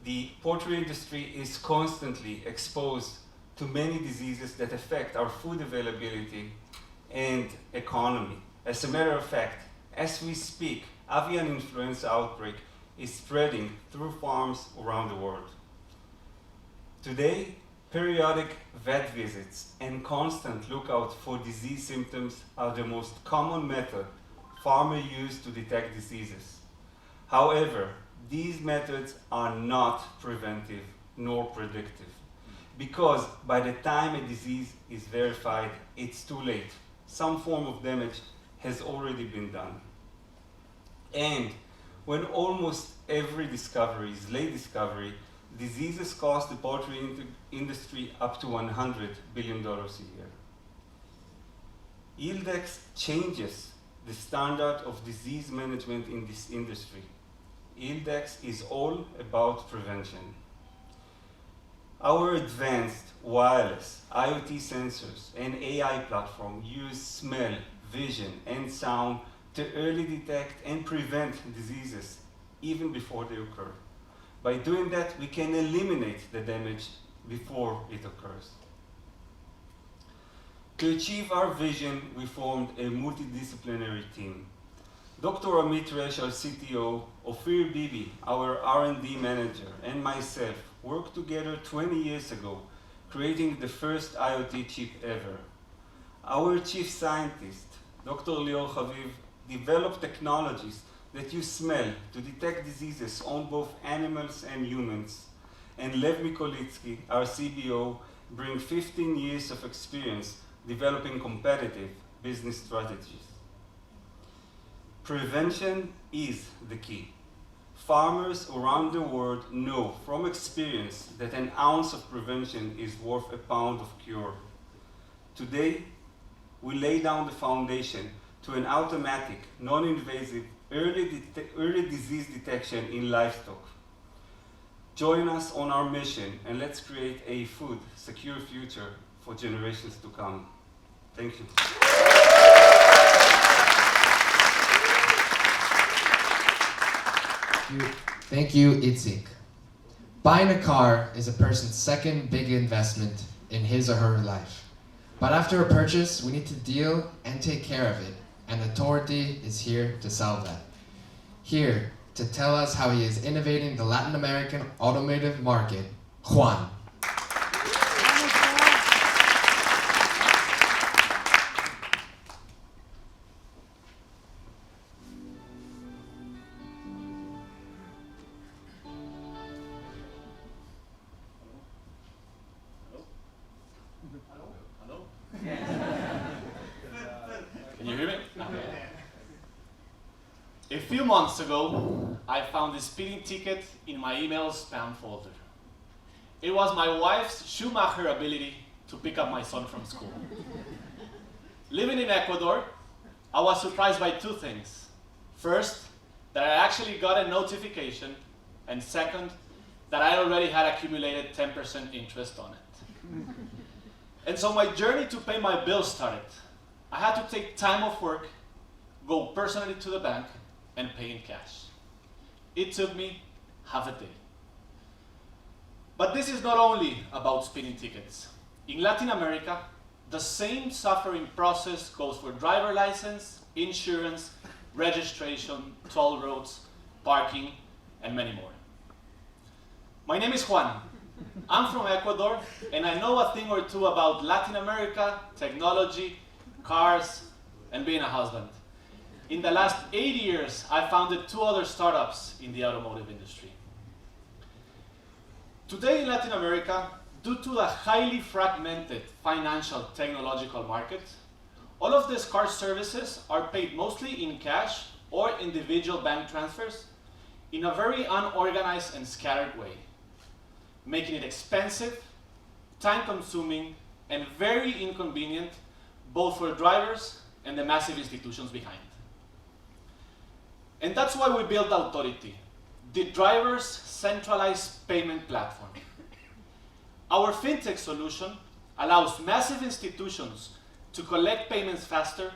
the poultry industry is constantly exposed to many diseases that affect our food availability and economy. As a matter of fact, as we speak, avian influenza outbreak is spreading through farms around the world. Today, periodic vet visits and constant lookout for disease symptoms are the most common method farmers use to detect diseases. However, these methods are not preventive nor predictive, because by the time a disease is verified, it's too late. Some form of damage has already been done. And when almost every discovery is late discovery, diseases cost the poultry industry up to $100 billion a year. Yieldex changes the standard of disease management in this industry. Yieldex is all about prevention. Our advanced wireless IoT sensors and AI platform use smell, vision, and sound to early detect and prevent diseases even before they occur. By doing that, we can eliminate the damage before it occurs. To achieve our vision, we formed a multidisciplinary team. Dr. Amit Resh, our CTO, Ophir Bibi, our R&D manager, and myself worked together 20 years ago, creating the first IoT chip ever. Our chief scientist, Dr. Lior Haviv, developed technologies that use smell to detect diseases on both animals and humans. And Lev Mikolitsky, our CBO, brings 15 years of experience developing competitive business strategies. Prevention is the key. Farmers around the world know from experience that an ounce of prevention is worth a pound of cure. Today, we lay down the foundation to an automatic, non-invasive, early disease detection in livestock. Join us on our mission and let's create a food secure future for generations to come. Thank you. Thank you, Itzik. Buying a car is a person's second big investment in his or her life. But after a purchase, we need to deal and take care of it, and Authority is here to solve that. Here to tell us how he is innovating the Latin American automotive market, Juan. Can you hear me? A few months ago, I found a speeding ticket in my email spam folder. It was my wife's Schumacher ability to pick up my son from school. Living in Ecuador, I was surprised by two things. First, that I actually got a notification, and second, that I already had accumulated 10% interest on it. And so my journey to pay my bills started. I had to take time off work, go personally to the bank, and pay in cash. It took me half a day. But this is not only about speeding tickets. In Latin America, the same suffering process goes for driver license, insurance, registration, toll roads, parking, and many more. My name is Juan. I'm from Ecuador, and I know a thing or two about Latin America, technology, cars, and being a husband. In the last 8 years, I founded 2 other startups in the automotive industry. Today in Latin America, due to the highly fragmented financial technological market, all of these car services are paid mostly in cash or individual bank transfers in a very unorganized and scattered way, making it expensive, time-consuming, and very inconvenient both for drivers and the massive institutions behind. And that's why we built Authority, the driver's centralized payment platform. Our fintech solution allows massive institutions to collect payments faster,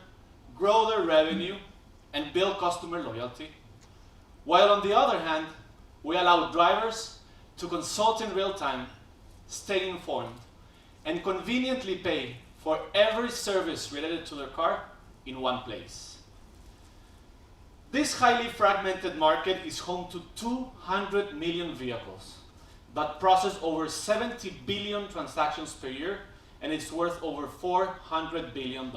grow their revenue, and build customer loyalty, while on the other hand, we allow drivers to consult in real time, stay informed, and conveniently pay for every service related to their car in one place. This highly fragmented market is home to 200 million vehicles that process over 70 billion transactions per year, and it's worth over $400 billion.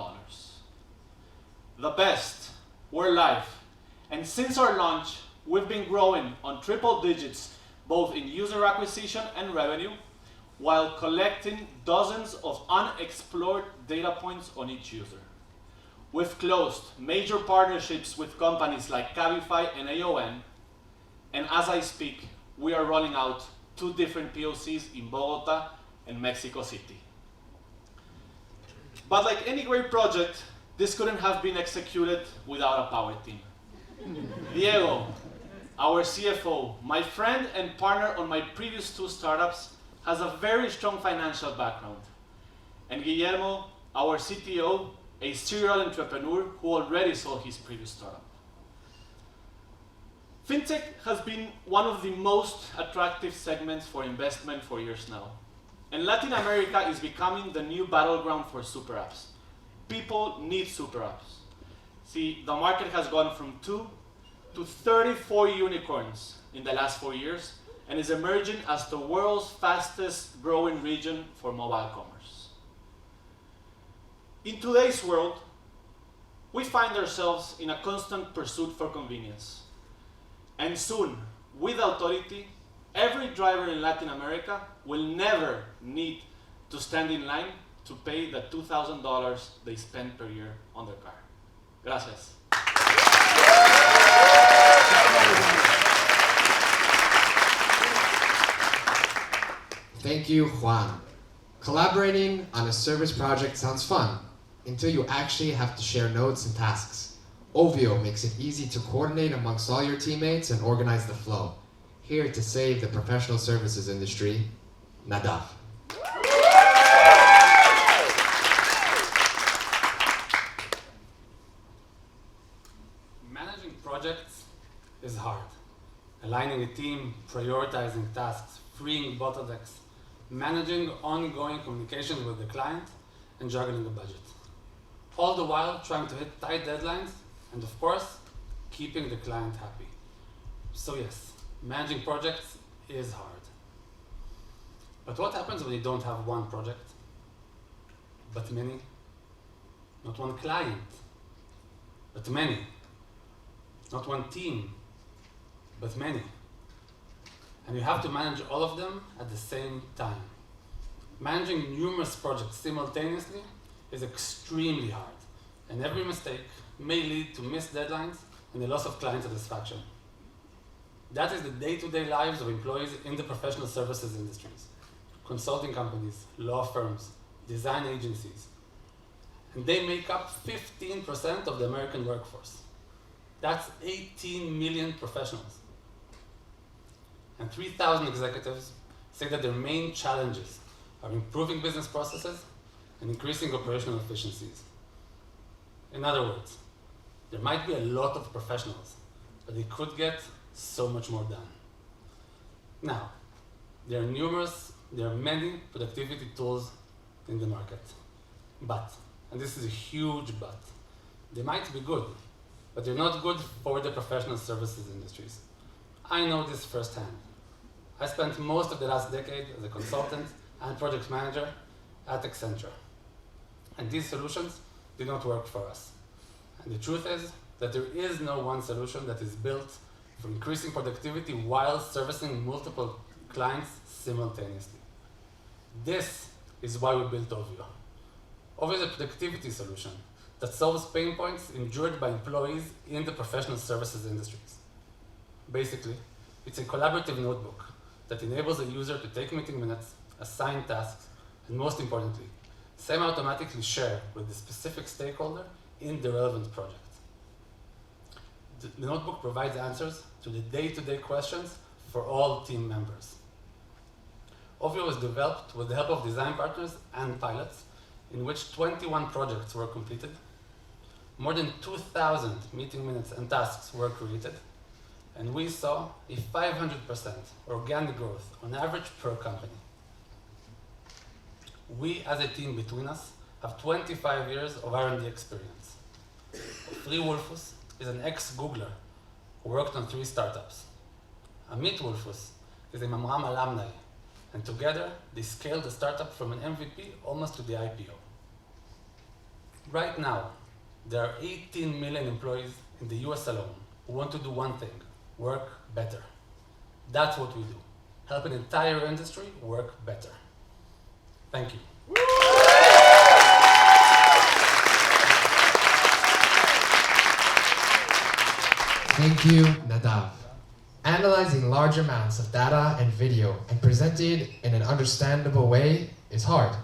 The best, we're live, and since our launch, we've been growing on triple digits, both in user acquisition and revenue, while collecting dozens of unexplored data points on each user. We've closed major partnerships with companies like Cabify and AON, and as I speak, we are rolling out 2 different POCs in Bogota and Mexico City. But like any great project, this couldn't have been executed without a power team. Diego, our CFO, my friend and partner on my previous 2 startups, has a very strong financial background. And Guillermo, our CTO, a serial entrepreneur who already sold his previous startup. Fintech has been one of the most attractive segments for investment for years now. And Latin America is becoming the new battleground for super apps. People need super apps. See, the market has gone from 2 to 34 unicorns in the last 4 years and is emerging as the world's fastest growing region for mobile commerce. In today's world, we find ourselves in a constant pursuit for convenience. And soon, with Authority, every driver in Latin America will never need to stand in line to pay the $2,000 they spend per year on their car. Gracias. Thank you, Juan. Collaborating on a service project sounds fun until you actually have to share notes and tasks. Ovio makes it easy to coordinate amongst all your teammates and organize the flow. Here to save the professional services industry, Nadav. Managing projects is hard. A aligning a team, prioritizing tasks, freeing bottlenecks, managing ongoing communication with the client, and juggling the budget. All the while trying to hit tight deadlines and, of course, keeping the client happy. So yes, managing projects is hard. But what happens when you don't have one project, but many? Not one client, but many. Not one team, but many. And you have to manage all of them at the same time. Managing numerous projects simultaneously is extremely hard, and every mistake may lead to missed deadlines and the loss of client satisfaction. That is the day-to-day lives of employees in the professional services industries, consulting companies, law firms, design agencies. And they make up 15% of the American workforce. That's 18 million professionals. And 3,000 executives say that their main challenges are improving business processes and increasing operational efficiencies. In other words, there might be a lot of professionals, but they could get so much more done. Now, there are many productivity tools in the market. But, and this is a huge but, they might be good, but they're not good for the professional services industries. I know this firsthand. I spent most of the last decade as a consultant and project manager at Accenture. And these solutions did not work for us. And the truth is that there is no one solution that is built for increasing productivity while servicing multiple clients simultaneously. This is why we built Ovio. Ovio is a productivity solution that solves pain points endured by employees in the professional services industries. Basically, it's a collaborative notebook that enables a user to take meeting minutes, assign tasks, and most importantly, semi-automatically share with the specific stakeholder in the relevant project. The notebook provides answers to the day-to-day questions for all team members. Ovio was developed with the help of design partners and pilots, in which 21 projects were completed. More than 2,000 meeting minutes and tasks were created, and we saw a 500% organic growth on average per company. We, as a team between us, have 25 years of R&D experience. Fri Wolfus is an ex-Googler who worked on 3 startups. Amit Wolfus is a Mamram alumni, and together they scaled the startup from an MVP almost to the IPO. Right now, there are 18 million employees in the US alone who want to do one thing: work better. That's what we do. Help an entire industry work better. Thank you. Thank you, Nadav. Analyzing large amounts of data and video and presenting it in an understandable way is hard.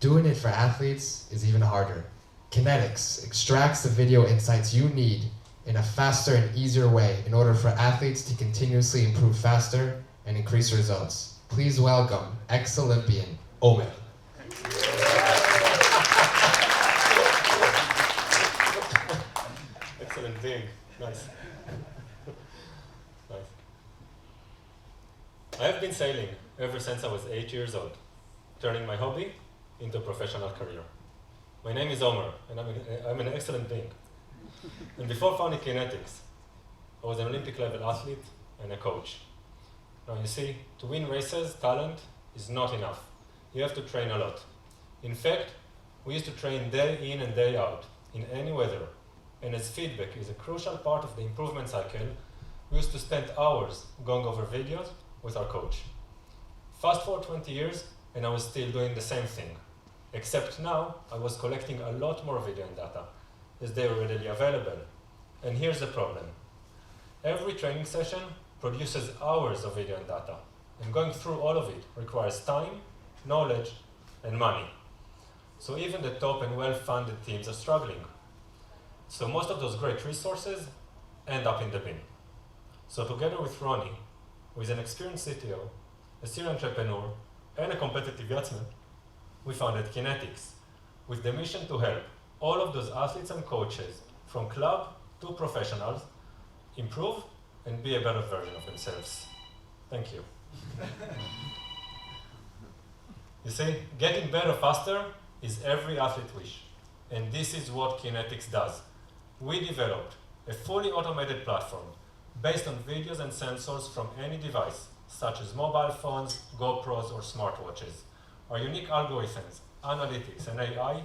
Doing it for athletes is even harder. Kinetics extracts the video insights you need in a faster and easier way in order for athletes to continuously improve faster and increase results. Please welcome ex-Olympian Omer. Excellent thing. Nice. Nice. I have been sailing ever since I was 8 years old, turning my hobby into a professional career. My name is Omer, and I'm an excellent being. And before founding Kinetics, I was an Olympic level athlete and a coach. Now you see, to win races, talent is not enough. You have to train a lot. In fact, we used to train day in and day out, in any weather. And as feedback is a crucial part of the improvement cycle, we used to spend hours going over videos with our coach. Fast forward 20 years, and I was still doing the same thing. Except now, I was collecting a lot more video and data, as they were readily available. And here's the problem. Every training session produces hours of video and data, and going through all of it requires time, knowledge, and money. So even the top and well-funded teams are struggling. So most of those great resources end up in the bin. So together with Ronnie, who is an experienced CTO, a serial entrepreneur, and a competitive yachtsman, we founded Kinetics, with the mission to help all of those athletes and coaches, from club to professionals, improve and be a better version of themselves. Thank you. You see, getting better faster is every athlete wish. And this is what Kinetics does. We developed a fully automated platform based on videos and sensors from any device, such as mobile phones, GoPros, or smartwatches. Our unique algorithms, analytics, and AI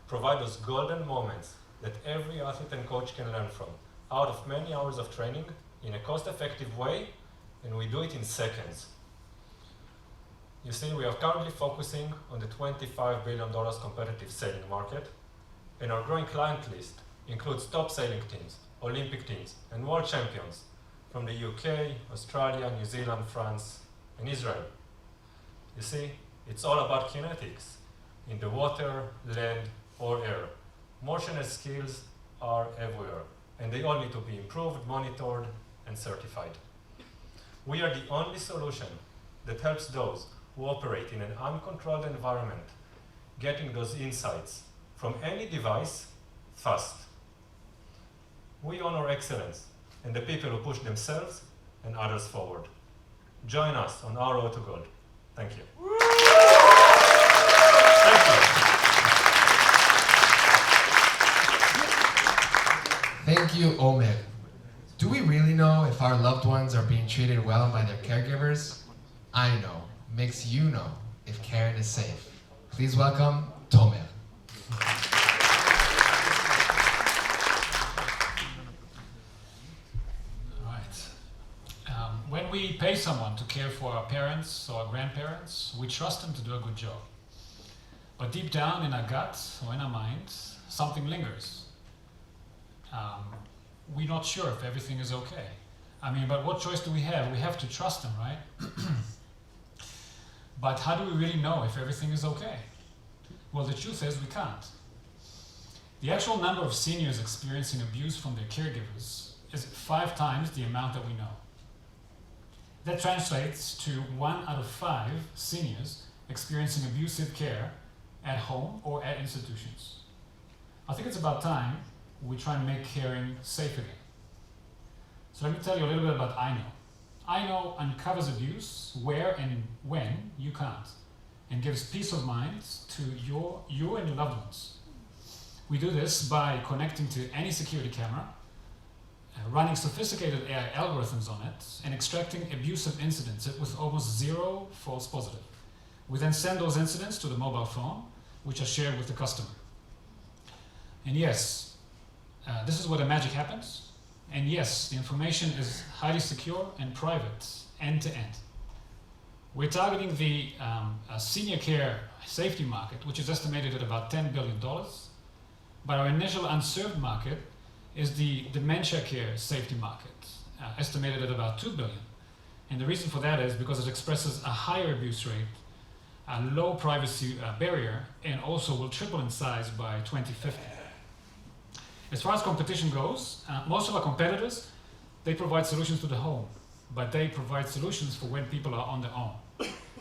provide those golden moments that every athlete and coach can learn from, out of many hours of training in a cost-effective way, and we do it in seconds. You see, we are currently focusing on the $25 billion competitive sailing market, and our growing client list includes top sailing teams, Olympic teams, and world champions from the UK, Australia, New Zealand, France, and Israel. You see, it's all about kinetics in the water, land, or air. Motion and skills are everywhere, and they all need to be improved, monitored, and certified. We are the only solution that helps those who operate in an uncontrolled environment getting those insights from any device fast. We honor excellence and the people who push themselves and others forward. Join us on our road to gold. Thank you. Thank you, Omer. Do we really know if our loved ones are being treated well by their caregivers? I know. Makes you know if Karen is safe. Please welcome Tomer. When we pay someone to care for our parents or our grandparents, we trust them to do a good job. But deep down in our gut or in our mind, something lingers. We're not sure if everything is okay. But what choice do we have? We have to trust them, right? But how do we really know if everything is okay? Well, the truth is we can't. The actual number of seniors experiencing abuse from their caregivers is 5 times the amount that we know. That translates to 1 out of 5 seniors experiencing abusive care at home or at institutions. I think it's about time we try and make caring safe again. So let me tell you a little bit about I Know. I Know uncovers abuse where and when you can't, and gives peace of mind to you and your loved ones. We do this by connecting to any security camera, running sophisticated AI algorithms on it, and extracting abusive incidents with almost 0 false positive. We then send those incidents to the mobile phone, which are shared with the customer. And yes, this is where the magic happens. And yes, the information is highly secure and private, end to end. We're targeting the senior care safety market, which is estimated at about $10 billion. But our initial unserved market is the dementia care safety market, estimated at about $2 billion. And the reason for that is because it expresses a higher abuse rate, a low privacy barrier, and also will triple in size by 2050. As far as competition goes, most of our competitors, they provide solutions to the home, but they provide solutions for when people are on their own.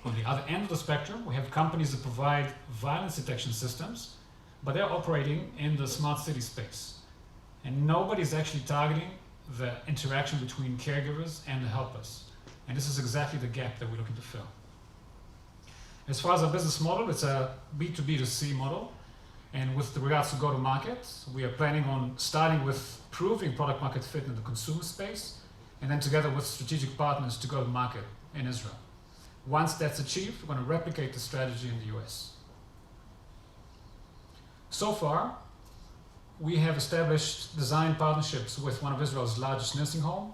On the other end of the spectrum, we have companies that provide violence detection systems, but they're operating in the smart city space. And nobody's actually targeting the interaction between caregivers and the helpers. And this is exactly the gap that we're looking to fill. As far as our business model, it's a B2B2C model. And with regards to go-to-market, we are planning on starting with proving product market fit in the consumer space, and then together with strategic partners to go to market in Israel. Once that's achieved, we're going to replicate the strategy in the US. So far, we have established design partnerships with one of Israel's largest nursing homes,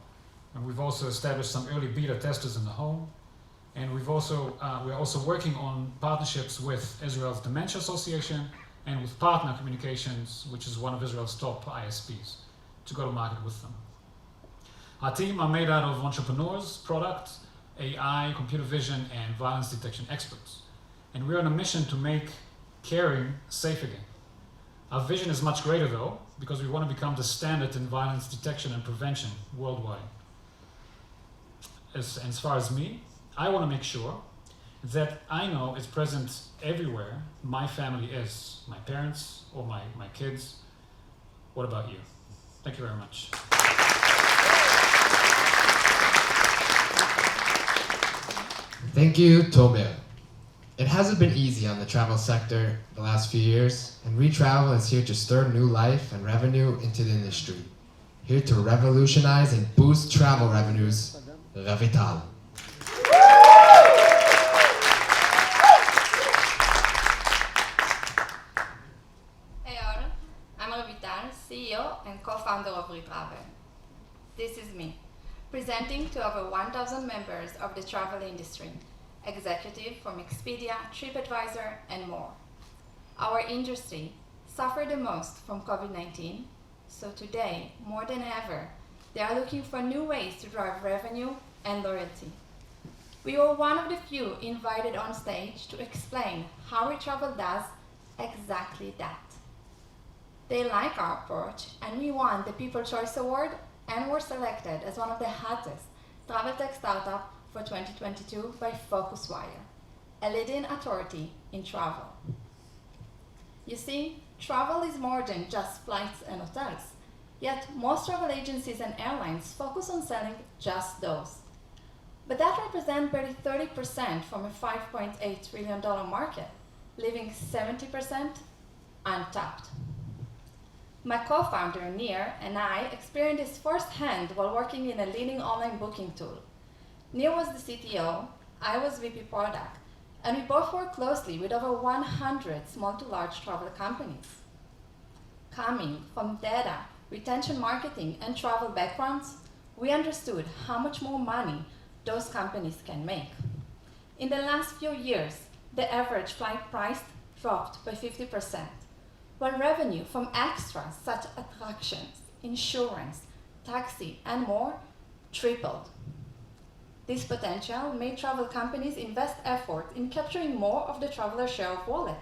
and we've also established some early beta testers in the home. And we're also working on partnerships with Israel's Dementia Association and with Partner Communications, which is one of Israel's top ISPs, to go to market with them. Our team are made out of entrepreneurs, product, AI, computer vision, and violence detection experts. And we're on a mission to make caring safe again. Our vision is much greater though, because we want to become the standard in violence detection and prevention worldwide. As far as me, I want to make sure that I know is present everywhere my family is, my parents or my kids. What about you? Thank you very much. Thank you, Tomer. It hasn't been easy on the travel sector the last few years, and ReTravel is here to stir new life and revenue into the industry. Here to revolutionize and boost travel revenues, Ravital. Hey all, I'm Ravital, CEO and co-founder of ReTravel. This is me, presenting to over 1,000 members of the travel industry, executive from Expedia, TripAdvisor, and more. Our industry suffered the most from COVID-19, so today, more than ever, they are looking for new ways to drive revenue and loyalty. We were one of the few invited on stage to explain how ReTravel does exactly that. They like our approach, and we won the People Choice Award and were selected as one of the hottest travel tech startups for 2022 by Focuswire, a leading authority in travel. You see, travel is more than just flights and hotels, yet most travel agencies and airlines focus on selling just those. But that represents barely 30% from a $5.8 trillion market, leaving 70% untapped. My co-founder, Nir, and I experienced this firsthand while working in a leading online booking tool. Nir was the CTO, I was VP Product, and we both worked closely with over 100 small to large travel companies. Coming from data, retention marketing, and travel backgrounds, we understood how much more money those companies can make. In the last few years, the average flight price dropped by 50%, while revenue from extras such as attractions, insurance, taxi, and more tripled. This potential made travel companies invest effort in capturing more of the traveler's share of wallet.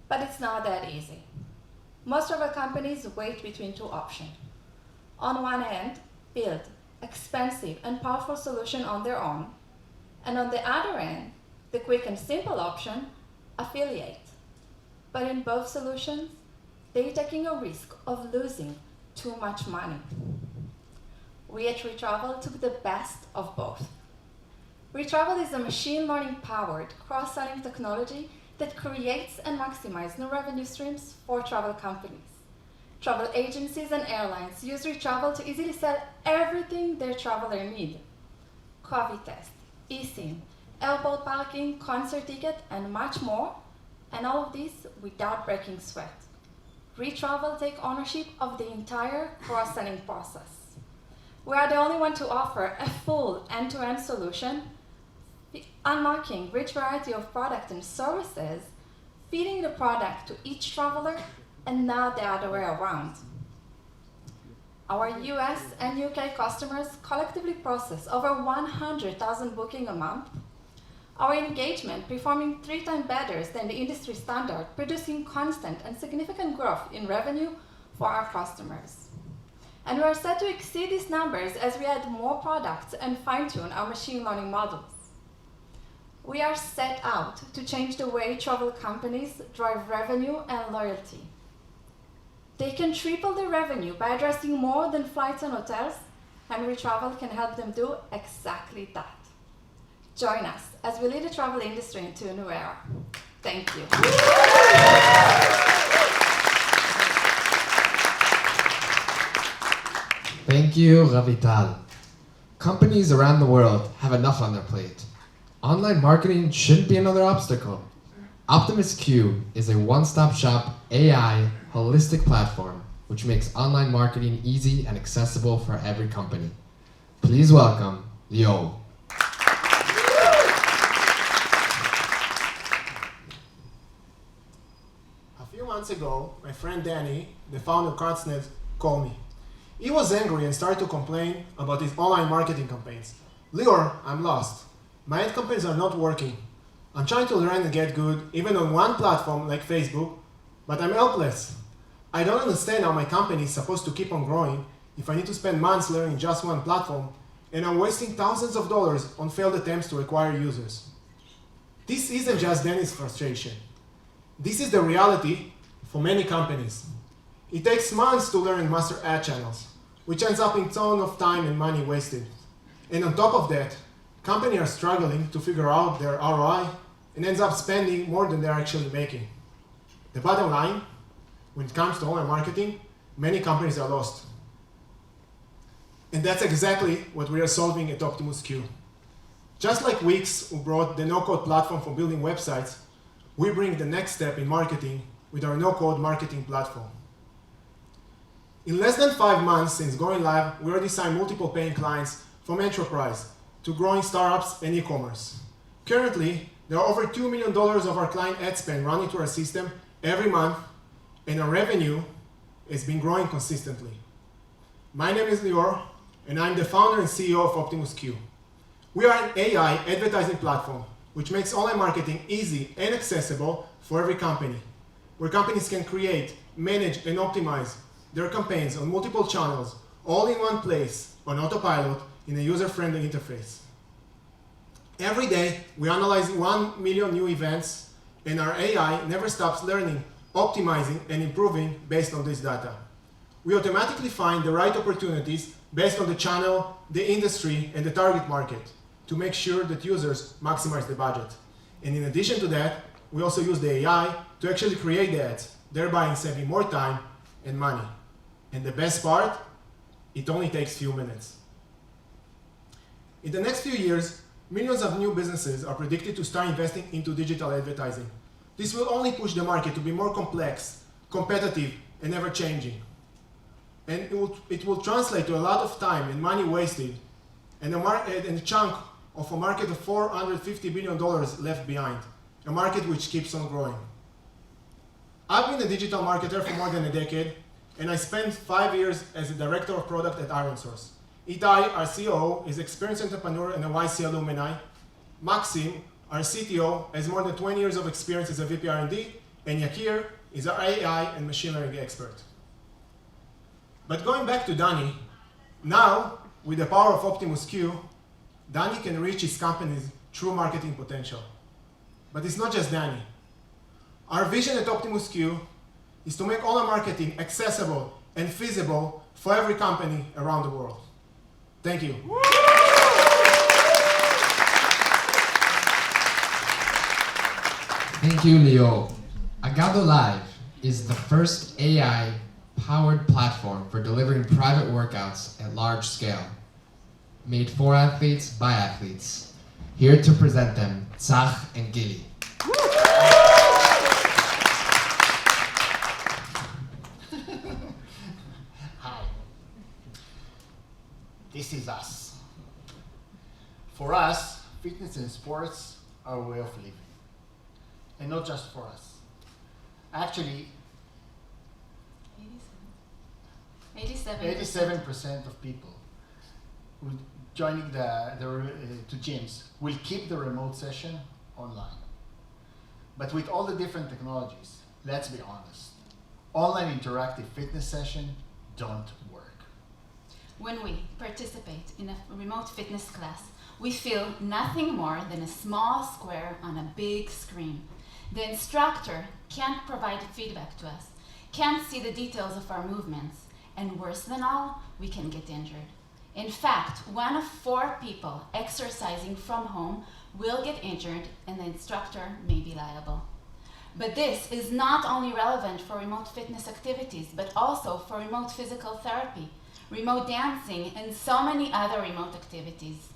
But it's not that easy. Most travel companies wait between two options. On one hand, build expensive and powerful solution on their own, and on the other hand, the quick and simple option, affiliate. But in both solutions, they're taking a risk of losing too much money. We at ReTravel took the best of both. ReTravel is a machine learning powered cross-selling technology that creates and maximizes new revenue streams for travel companies. Travel agencies and airlines use ReTravel to easily sell everything their traveler needs. COVID test, eSIM, airport parking, concert ticket, and much more, and all of this without breaking sweat. ReTravel take ownership of the entire cross-selling process. We are the only one to offer a full end-to-end solution, unlocking rich variety of products and services, feeding the product to each traveler, and not the other way around. Our US and UK customers collectively process over 100,000 bookings a month. Our engagement performing 3 times better than the industry standard, producing constant and significant growth in revenue for our customers. And we are set to exceed these numbers as we add more products and fine-tune our machine learning models. We are set out to change the way travel companies drive revenue and loyalty. They can triple their revenue by addressing more than flights and hotels, and ReTravel can help them do exactly that. Join us as we lead the travel industry into a new era. Thank you. Thank you, Ravital. Companies around the world have enough on their plate. Online marketing shouldn't be another obstacle. Optimus Q is a one-stop shop AI holistic platform which makes online marketing easy and accessible for every company. Please welcome Leo. A few months ago, my friend Danny, the founder of Cardsnet, called me. He was angry and started to complain about his online marketing campaigns. Lior, I'm lost. My ad campaigns are not working. I'm trying to learn and get good, even on one platform like Facebook, but I'm helpless. I don't understand how my company is supposed to keep on growing if I need to spend months learning just one platform, and I'm wasting thousands of dollars on failed attempts to acquire users. This isn't just Danny's frustration. This is the reality for many companies. It takes months to learn and master ad channels, which ends up in tons of time and money wasted. And on top of that, Companies are struggling to figure out their ROI and ends up spending more than they're actually making. The bottom line, when it comes to online marketing, many companies are lost. And that's exactly what we are solving at OptimusQ. Just like Wix, who brought the no-code platform for building websites, we bring the next step in marketing with our no-code marketing platform. In less than 5 months since going live, we already signed multiple paying clients from enterprise to growing startups and e-commerce. Currently, there are over $2 million of our client ad spend running through our system every month, and our revenue has been growing consistently. My name is Lior, and I'm the founder and CEO of OptimusQ. We are an AI advertising platform which makes online marketing easy and accessible for every company, where companies can create, manage, and optimize their campaigns on multiple channels, all in one place, on autopilot, in a user-friendly interface. Every day, we analyze 1 million new events, and our AI never stops learning, optimizing, and improving based on this data. We automatically find the right opportunities based on the channel, the industry, and the target market to make sure that users maximize the budget. And in addition to that, we also use the AI to actually create the ads, thereby saving more time and money. And the best part, it only takes few minutes. In the next few years, millions of new businesses are predicted to start investing into digital advertising. This will only push the market to be more complex, competitive, and ever-changing. And it will translate to a lot of time and money wasted, and a chunk of a market of $450 billion left behind, a market which keeps on growing. I've been a digital marketer for more than a decade, and I spent 5 years as a director of product at IronSource. Itai, our COO, is an experienced entrepreneur and a YC alumni. Maxim, our CTO, has more than 20 years of experience as a VP R&D, and Yakir is our AI and machine learning expert. But going back to Danny, now, with the power of OptimusQ, Danny can reach his company's true marketing potential. But it's not just Danny. Our vision at OptimusQ is to make online marketing accessible and feasible for every company around the world. Thank you. Thank you, Leo. Agado Live is the first AI-powered platform for delivering private workouts at large scale. Made for athletes by athletes. Here to present them, Tzach and Gili. Hi. This is us. For us, fitness and sports are a way of living. And not just for us. Actually, 87% of people who joining to gyms will keep the remote session online. But with all the different technologies, let's be honest, online interactive fitness session don't work. When we participate in a remote fitness class, we feel nothing more than a small square on a big screen. The instructor can't provide feedback to us, can't see the details of our movements, and worse than all, we can get injured. In fact, 1 of 4 people exercising from home will get injured, and the instructor may be liable. But this is not only relevant for remote fitness activities, but also for remote physical therapy, remote dancing, and so many other remote activities.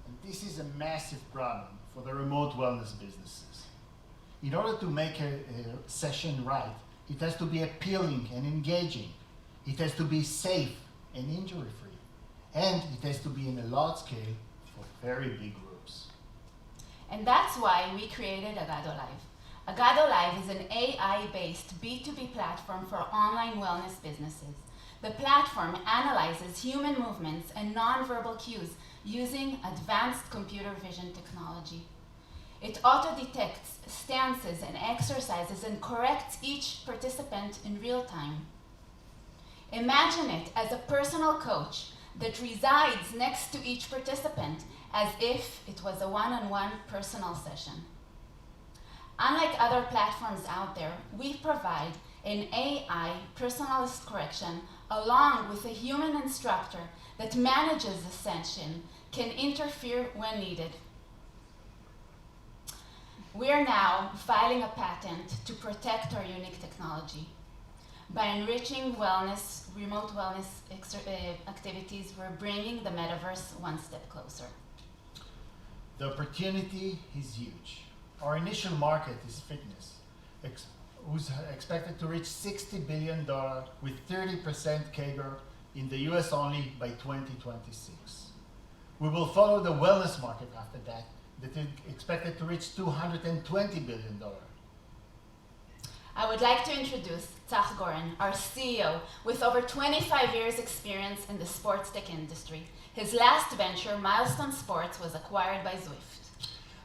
And this is a massive problem for the remote wellness businesses. In order to make a session right, it has to be appealing and engaging. It has to be safe and injury-free. And it has to be in a large scale for very big groups. And that's why we created Agado Live. Agado Live is an AI-based B2B platform for online wellness businesses. The platform analyzes human movements and nonverbal cues using advanced computer vision technology. It auto-detects stances and exercises and corrects each participant in real time. Imagine it as a personal coach that resides next to each participant as if it was a one-on-one personal session. Unlike other platforms out there, we provide an AI personalized correction along with a human instructor that manages the session, can interfere when needed. We are now filing a patent to protect our unique technology. By enriching remote wellness activities, we're bringing the metaverse one step closer. The opportunity is huge. Our initial market is fitness, who's expected to reach $60 billion with 30% CAGR in the US only by 2026. We will follow the wellness market after that is expected to reach $220 billion. I would like to introduce Tzach Goren, our CEO, with over 25 years experience in the sports tech industry. His last venture, Milestone Sports, was acquired by Zwift.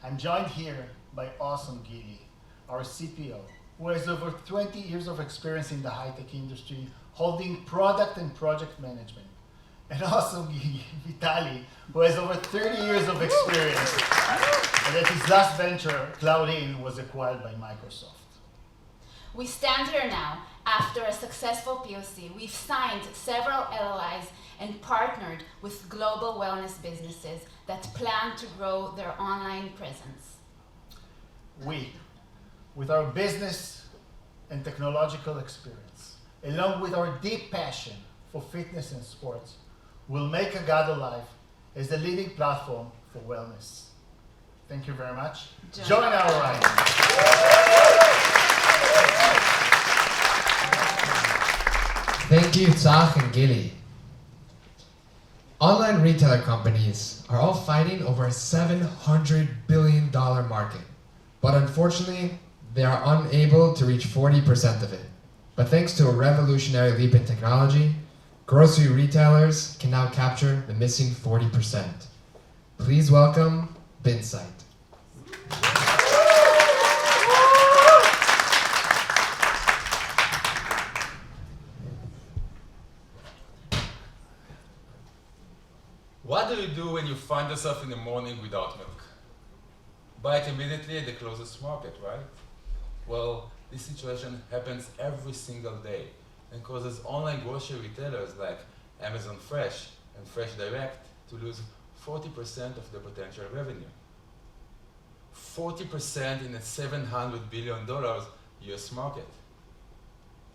I'm joined here by Awesome Gili, our CPO, who has over 20 years of experience in the high-tech industry, holding product and project management. And Awesome Vitali, who has over 30 years of experience, and that his last venture, Cloud-In, was acquired by Microsoft. We stand here now after a successful POC. We've signed several LOIs and partnered with global wellness businesses that plan to grow their online presence. We, with our business and technological experience, along with our deep passion for fitness and sports, will make Agado Live as the leading platform for wellness. Thank you very much. Join our ride. Thank you, Tzach and Gili. Online retailer companies are all fighting over a $700 billion market, but unfortunately, they are unable to reach 40% of it. But thanks to a revolutionary leap in technology, grocery retailers can now capture the missing 40%. Please welcome Binsight. What do you do when you find yourself in the morning without milk? Buy it immediately at the closest market, right? Well, this situation happens every single day and causes online grocery retailers like Amazon Fresh and Fresh Direct to lose 40% of their potential revenue. 40% in a $700 billion US market.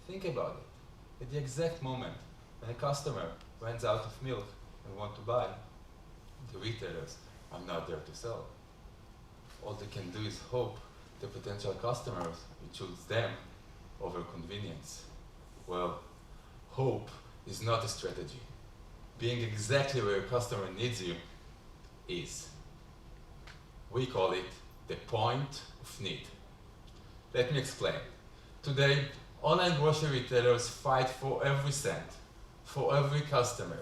Think about it. At the exact moment when a customer runs out of milk and wants to buy, the retailers are not there to sell. All they can do is hope the potential customers will choose them over convenience. Well, hope is not a strategy. Being exactly where your customer needs you is. We call it the point of need. Let me explain. Today, online grocery retailers fight for every cent, for every customer.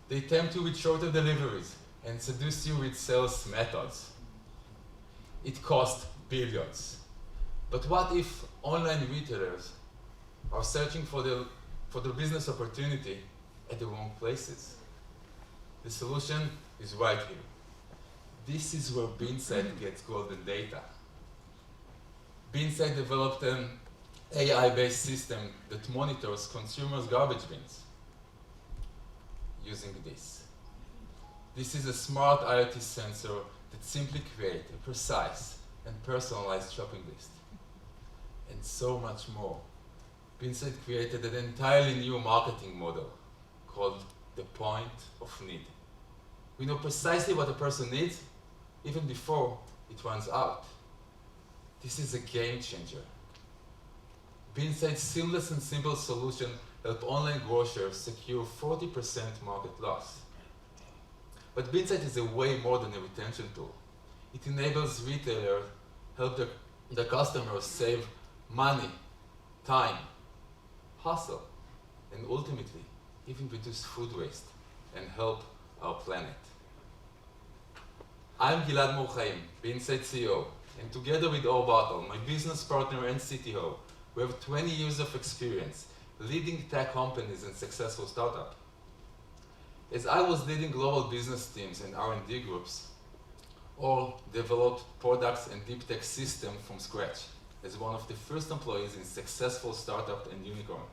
They tempt you with shorter deliveries and seduce you with sales methods. It costs billions. But what if online retailers are searching for the business opportunity at the wrong places? The solution is right here. This is where Binsight gets golden data. Binsight developed an AI-based system that monitors consumers' garbage bins using this. This is a smart IoT sensor that simply creates a precise and personalized shopping list. And so much more. Binsight created an entirely new marketing model called the point of need. We know precisely what a person needs even before it runs out. This is a game changer. Binsight's seamless and simple solution help online grocers secure 40% market loss. But Binsight is a way more than a retention tool. It enables retailers help the customers save money, time, hustle, and ultimately even reduce food waste and help our planet. I'm Gilad Morchaim, Binsight CEO, and together with Or Bartel, my business partner and CTO, we have 20 years of experience leading tech companies and successful startups. As I was leading global business teams and R&D groups, Or developed products and deep tech systems from scratch as one of the first employees in successful startup and unicorn.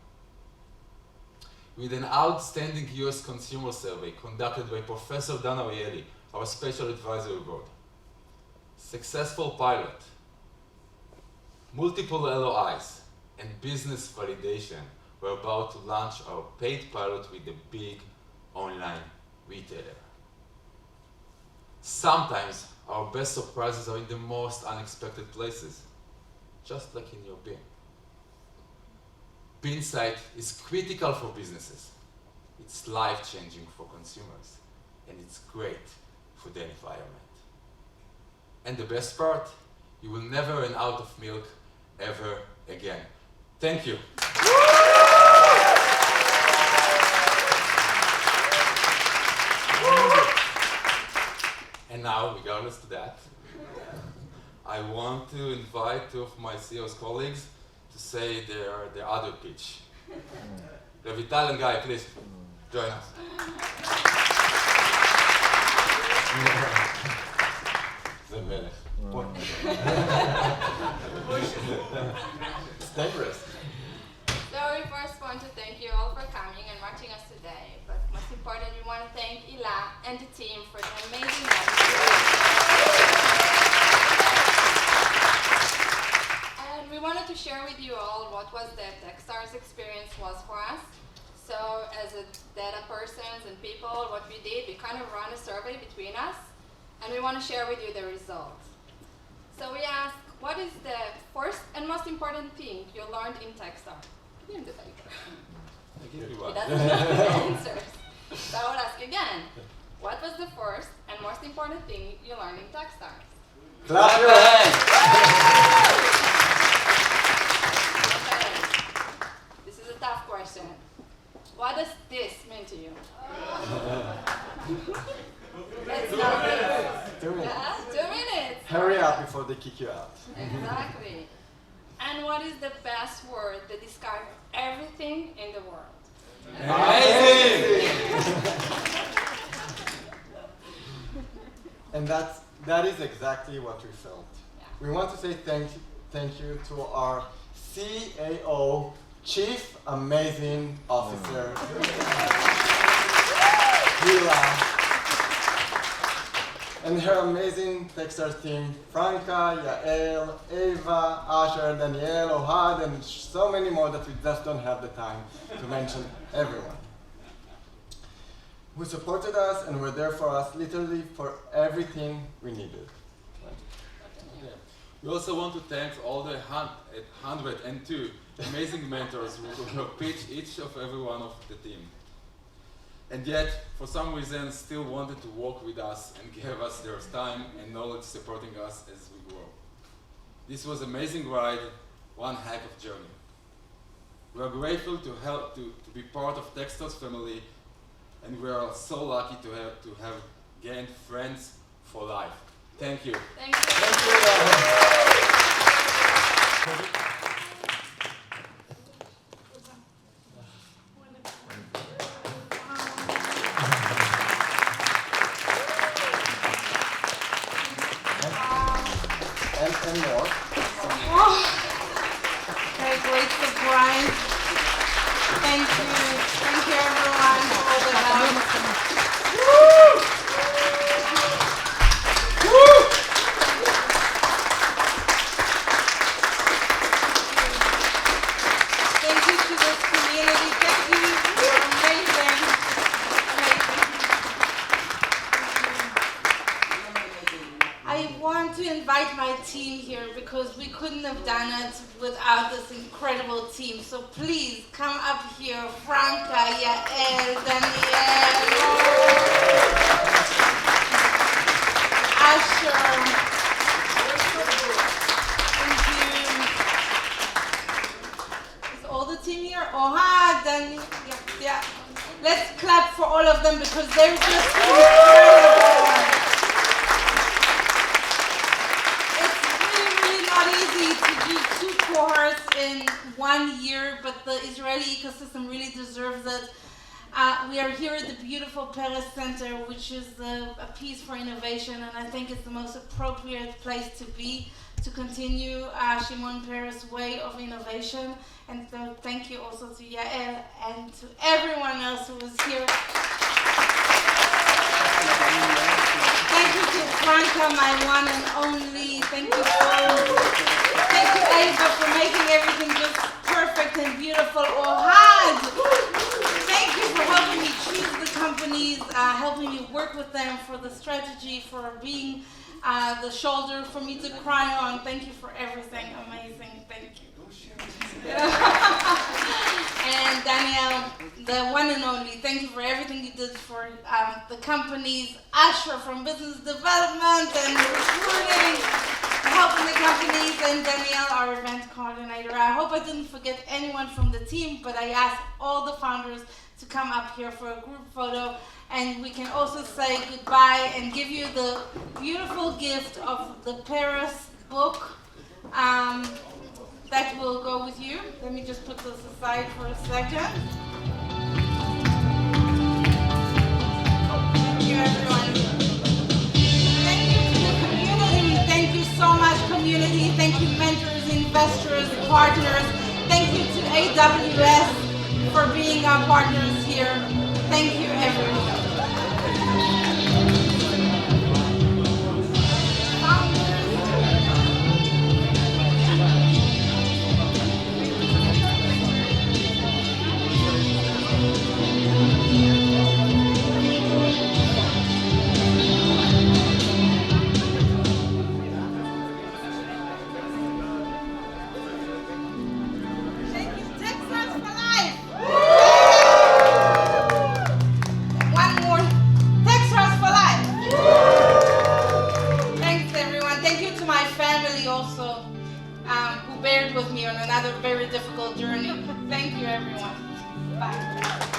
With an outstanding US consumer survey conducted by Professor Dan Ariely, our special advisory board. Successful pilot, multiple LOIs, and business validation. We're about to launch our paid pilot with a big online retailer. Sometimes our best surprises are in the most unexpected places, just like in your bin. Bin site is critical for businesses. It's life-changing for consumers, and it's great for the environment. And the best part, you will never run out of milk ever again. Thank you. And now, regardless to that, I want to invite two of my CEO's colleagues to say their other pitch. Revital and Guy, please join us. The melech. It's dangerous. So we first want to thank you all for coming and watching us today, but most important, we want to thank Ila and the team for the amazing work. And we wanted to share with you all what was the Techstars experience was for us. So as a data persons and people, what we did, we kind of ran a survey between us, and we want to share with you the results. So we asked, what is the first and most important thing you learned in Techstars? Give him the paper. He doesn't know the answers. So I will ask again, what was the first and most important thing you learned in Techstars? Clap your hands! Okay. This is a tough question. What does this mean to you? Let's start. 2 minutes. Yeah, 2 minutes. Hurry up before they kick you out. Exactly. And what is the best word that describes everything in the world? Amazing! And that is exactly what we felt. Yeah. We want to say thank you to our CAO, Chief Amazing Officer, Hila, and her amazing Techstars team, Franca, Yael, Eva, Asher, Danielle, Ohad, and so many more that we just don't have the time to mention everyone, who supported us and were there for us literally for everything we needed. We also want to thank all the 102 amazing mentors who pitched each of every one of the team. And yet, for some reason, still wanted to work with us and gave us their time and knowledge supporting us as we grow. This was an amazing ride, one heck of journey. We are grateful to be part of Techstars family, and we are so lucky to have gained friends for life. Thank you. Thank you. Thank you. And more. Okay, great surprise. Thank you everyone for all the help. Thank you to this community. Thank you. You're amazing. I want to invite my team here because we couldn't have done it without this incredible team. So please come up here, Franca, Yael, Danielle, Asher. Thank you. Is all the team here? Ohad, Danielle, yeah. Let's clap for all of them because they're just incredible. Cohorts in 1 year, but the Israeli ecosystem really deserves it. We are here at the beautiful Peres Center, which is a piece for innovation, and I think it's the most appropriate place to be to continue Shimon Peres' way of innovation. And so thank you also to Yael and to everyone else who was here. Thank you to Franca, my one and only. Thank you, Ava, for making everything just perfect and beautiful. Ohad! Thank you for helping me choose the companies, helping me work with them for the strategy, for being the shoulder for me to cry on. Thank you for everything. Amazing. Thank you. And Danielle, the one and only, thank you for everything you did for the companies. Asher from business development and recruiting, helping the companies, and Danielle, our event coordinator. I hope I didn't forget anyone from the team, but I asked all the founders to come up here for a group photo, and we can also say goodbye and give you the beautiful gift of the Paris book. That will go with you. Let me just put this aside for a second. Thank you, everyone. Thank you to the community. Thank you so much, community. Thank you, mentors, investors, partners. Thank you to AWS for being our partners here. Thank you, everyone. Who bared with me on another very difficult journey. Thank you, everyone. Bye.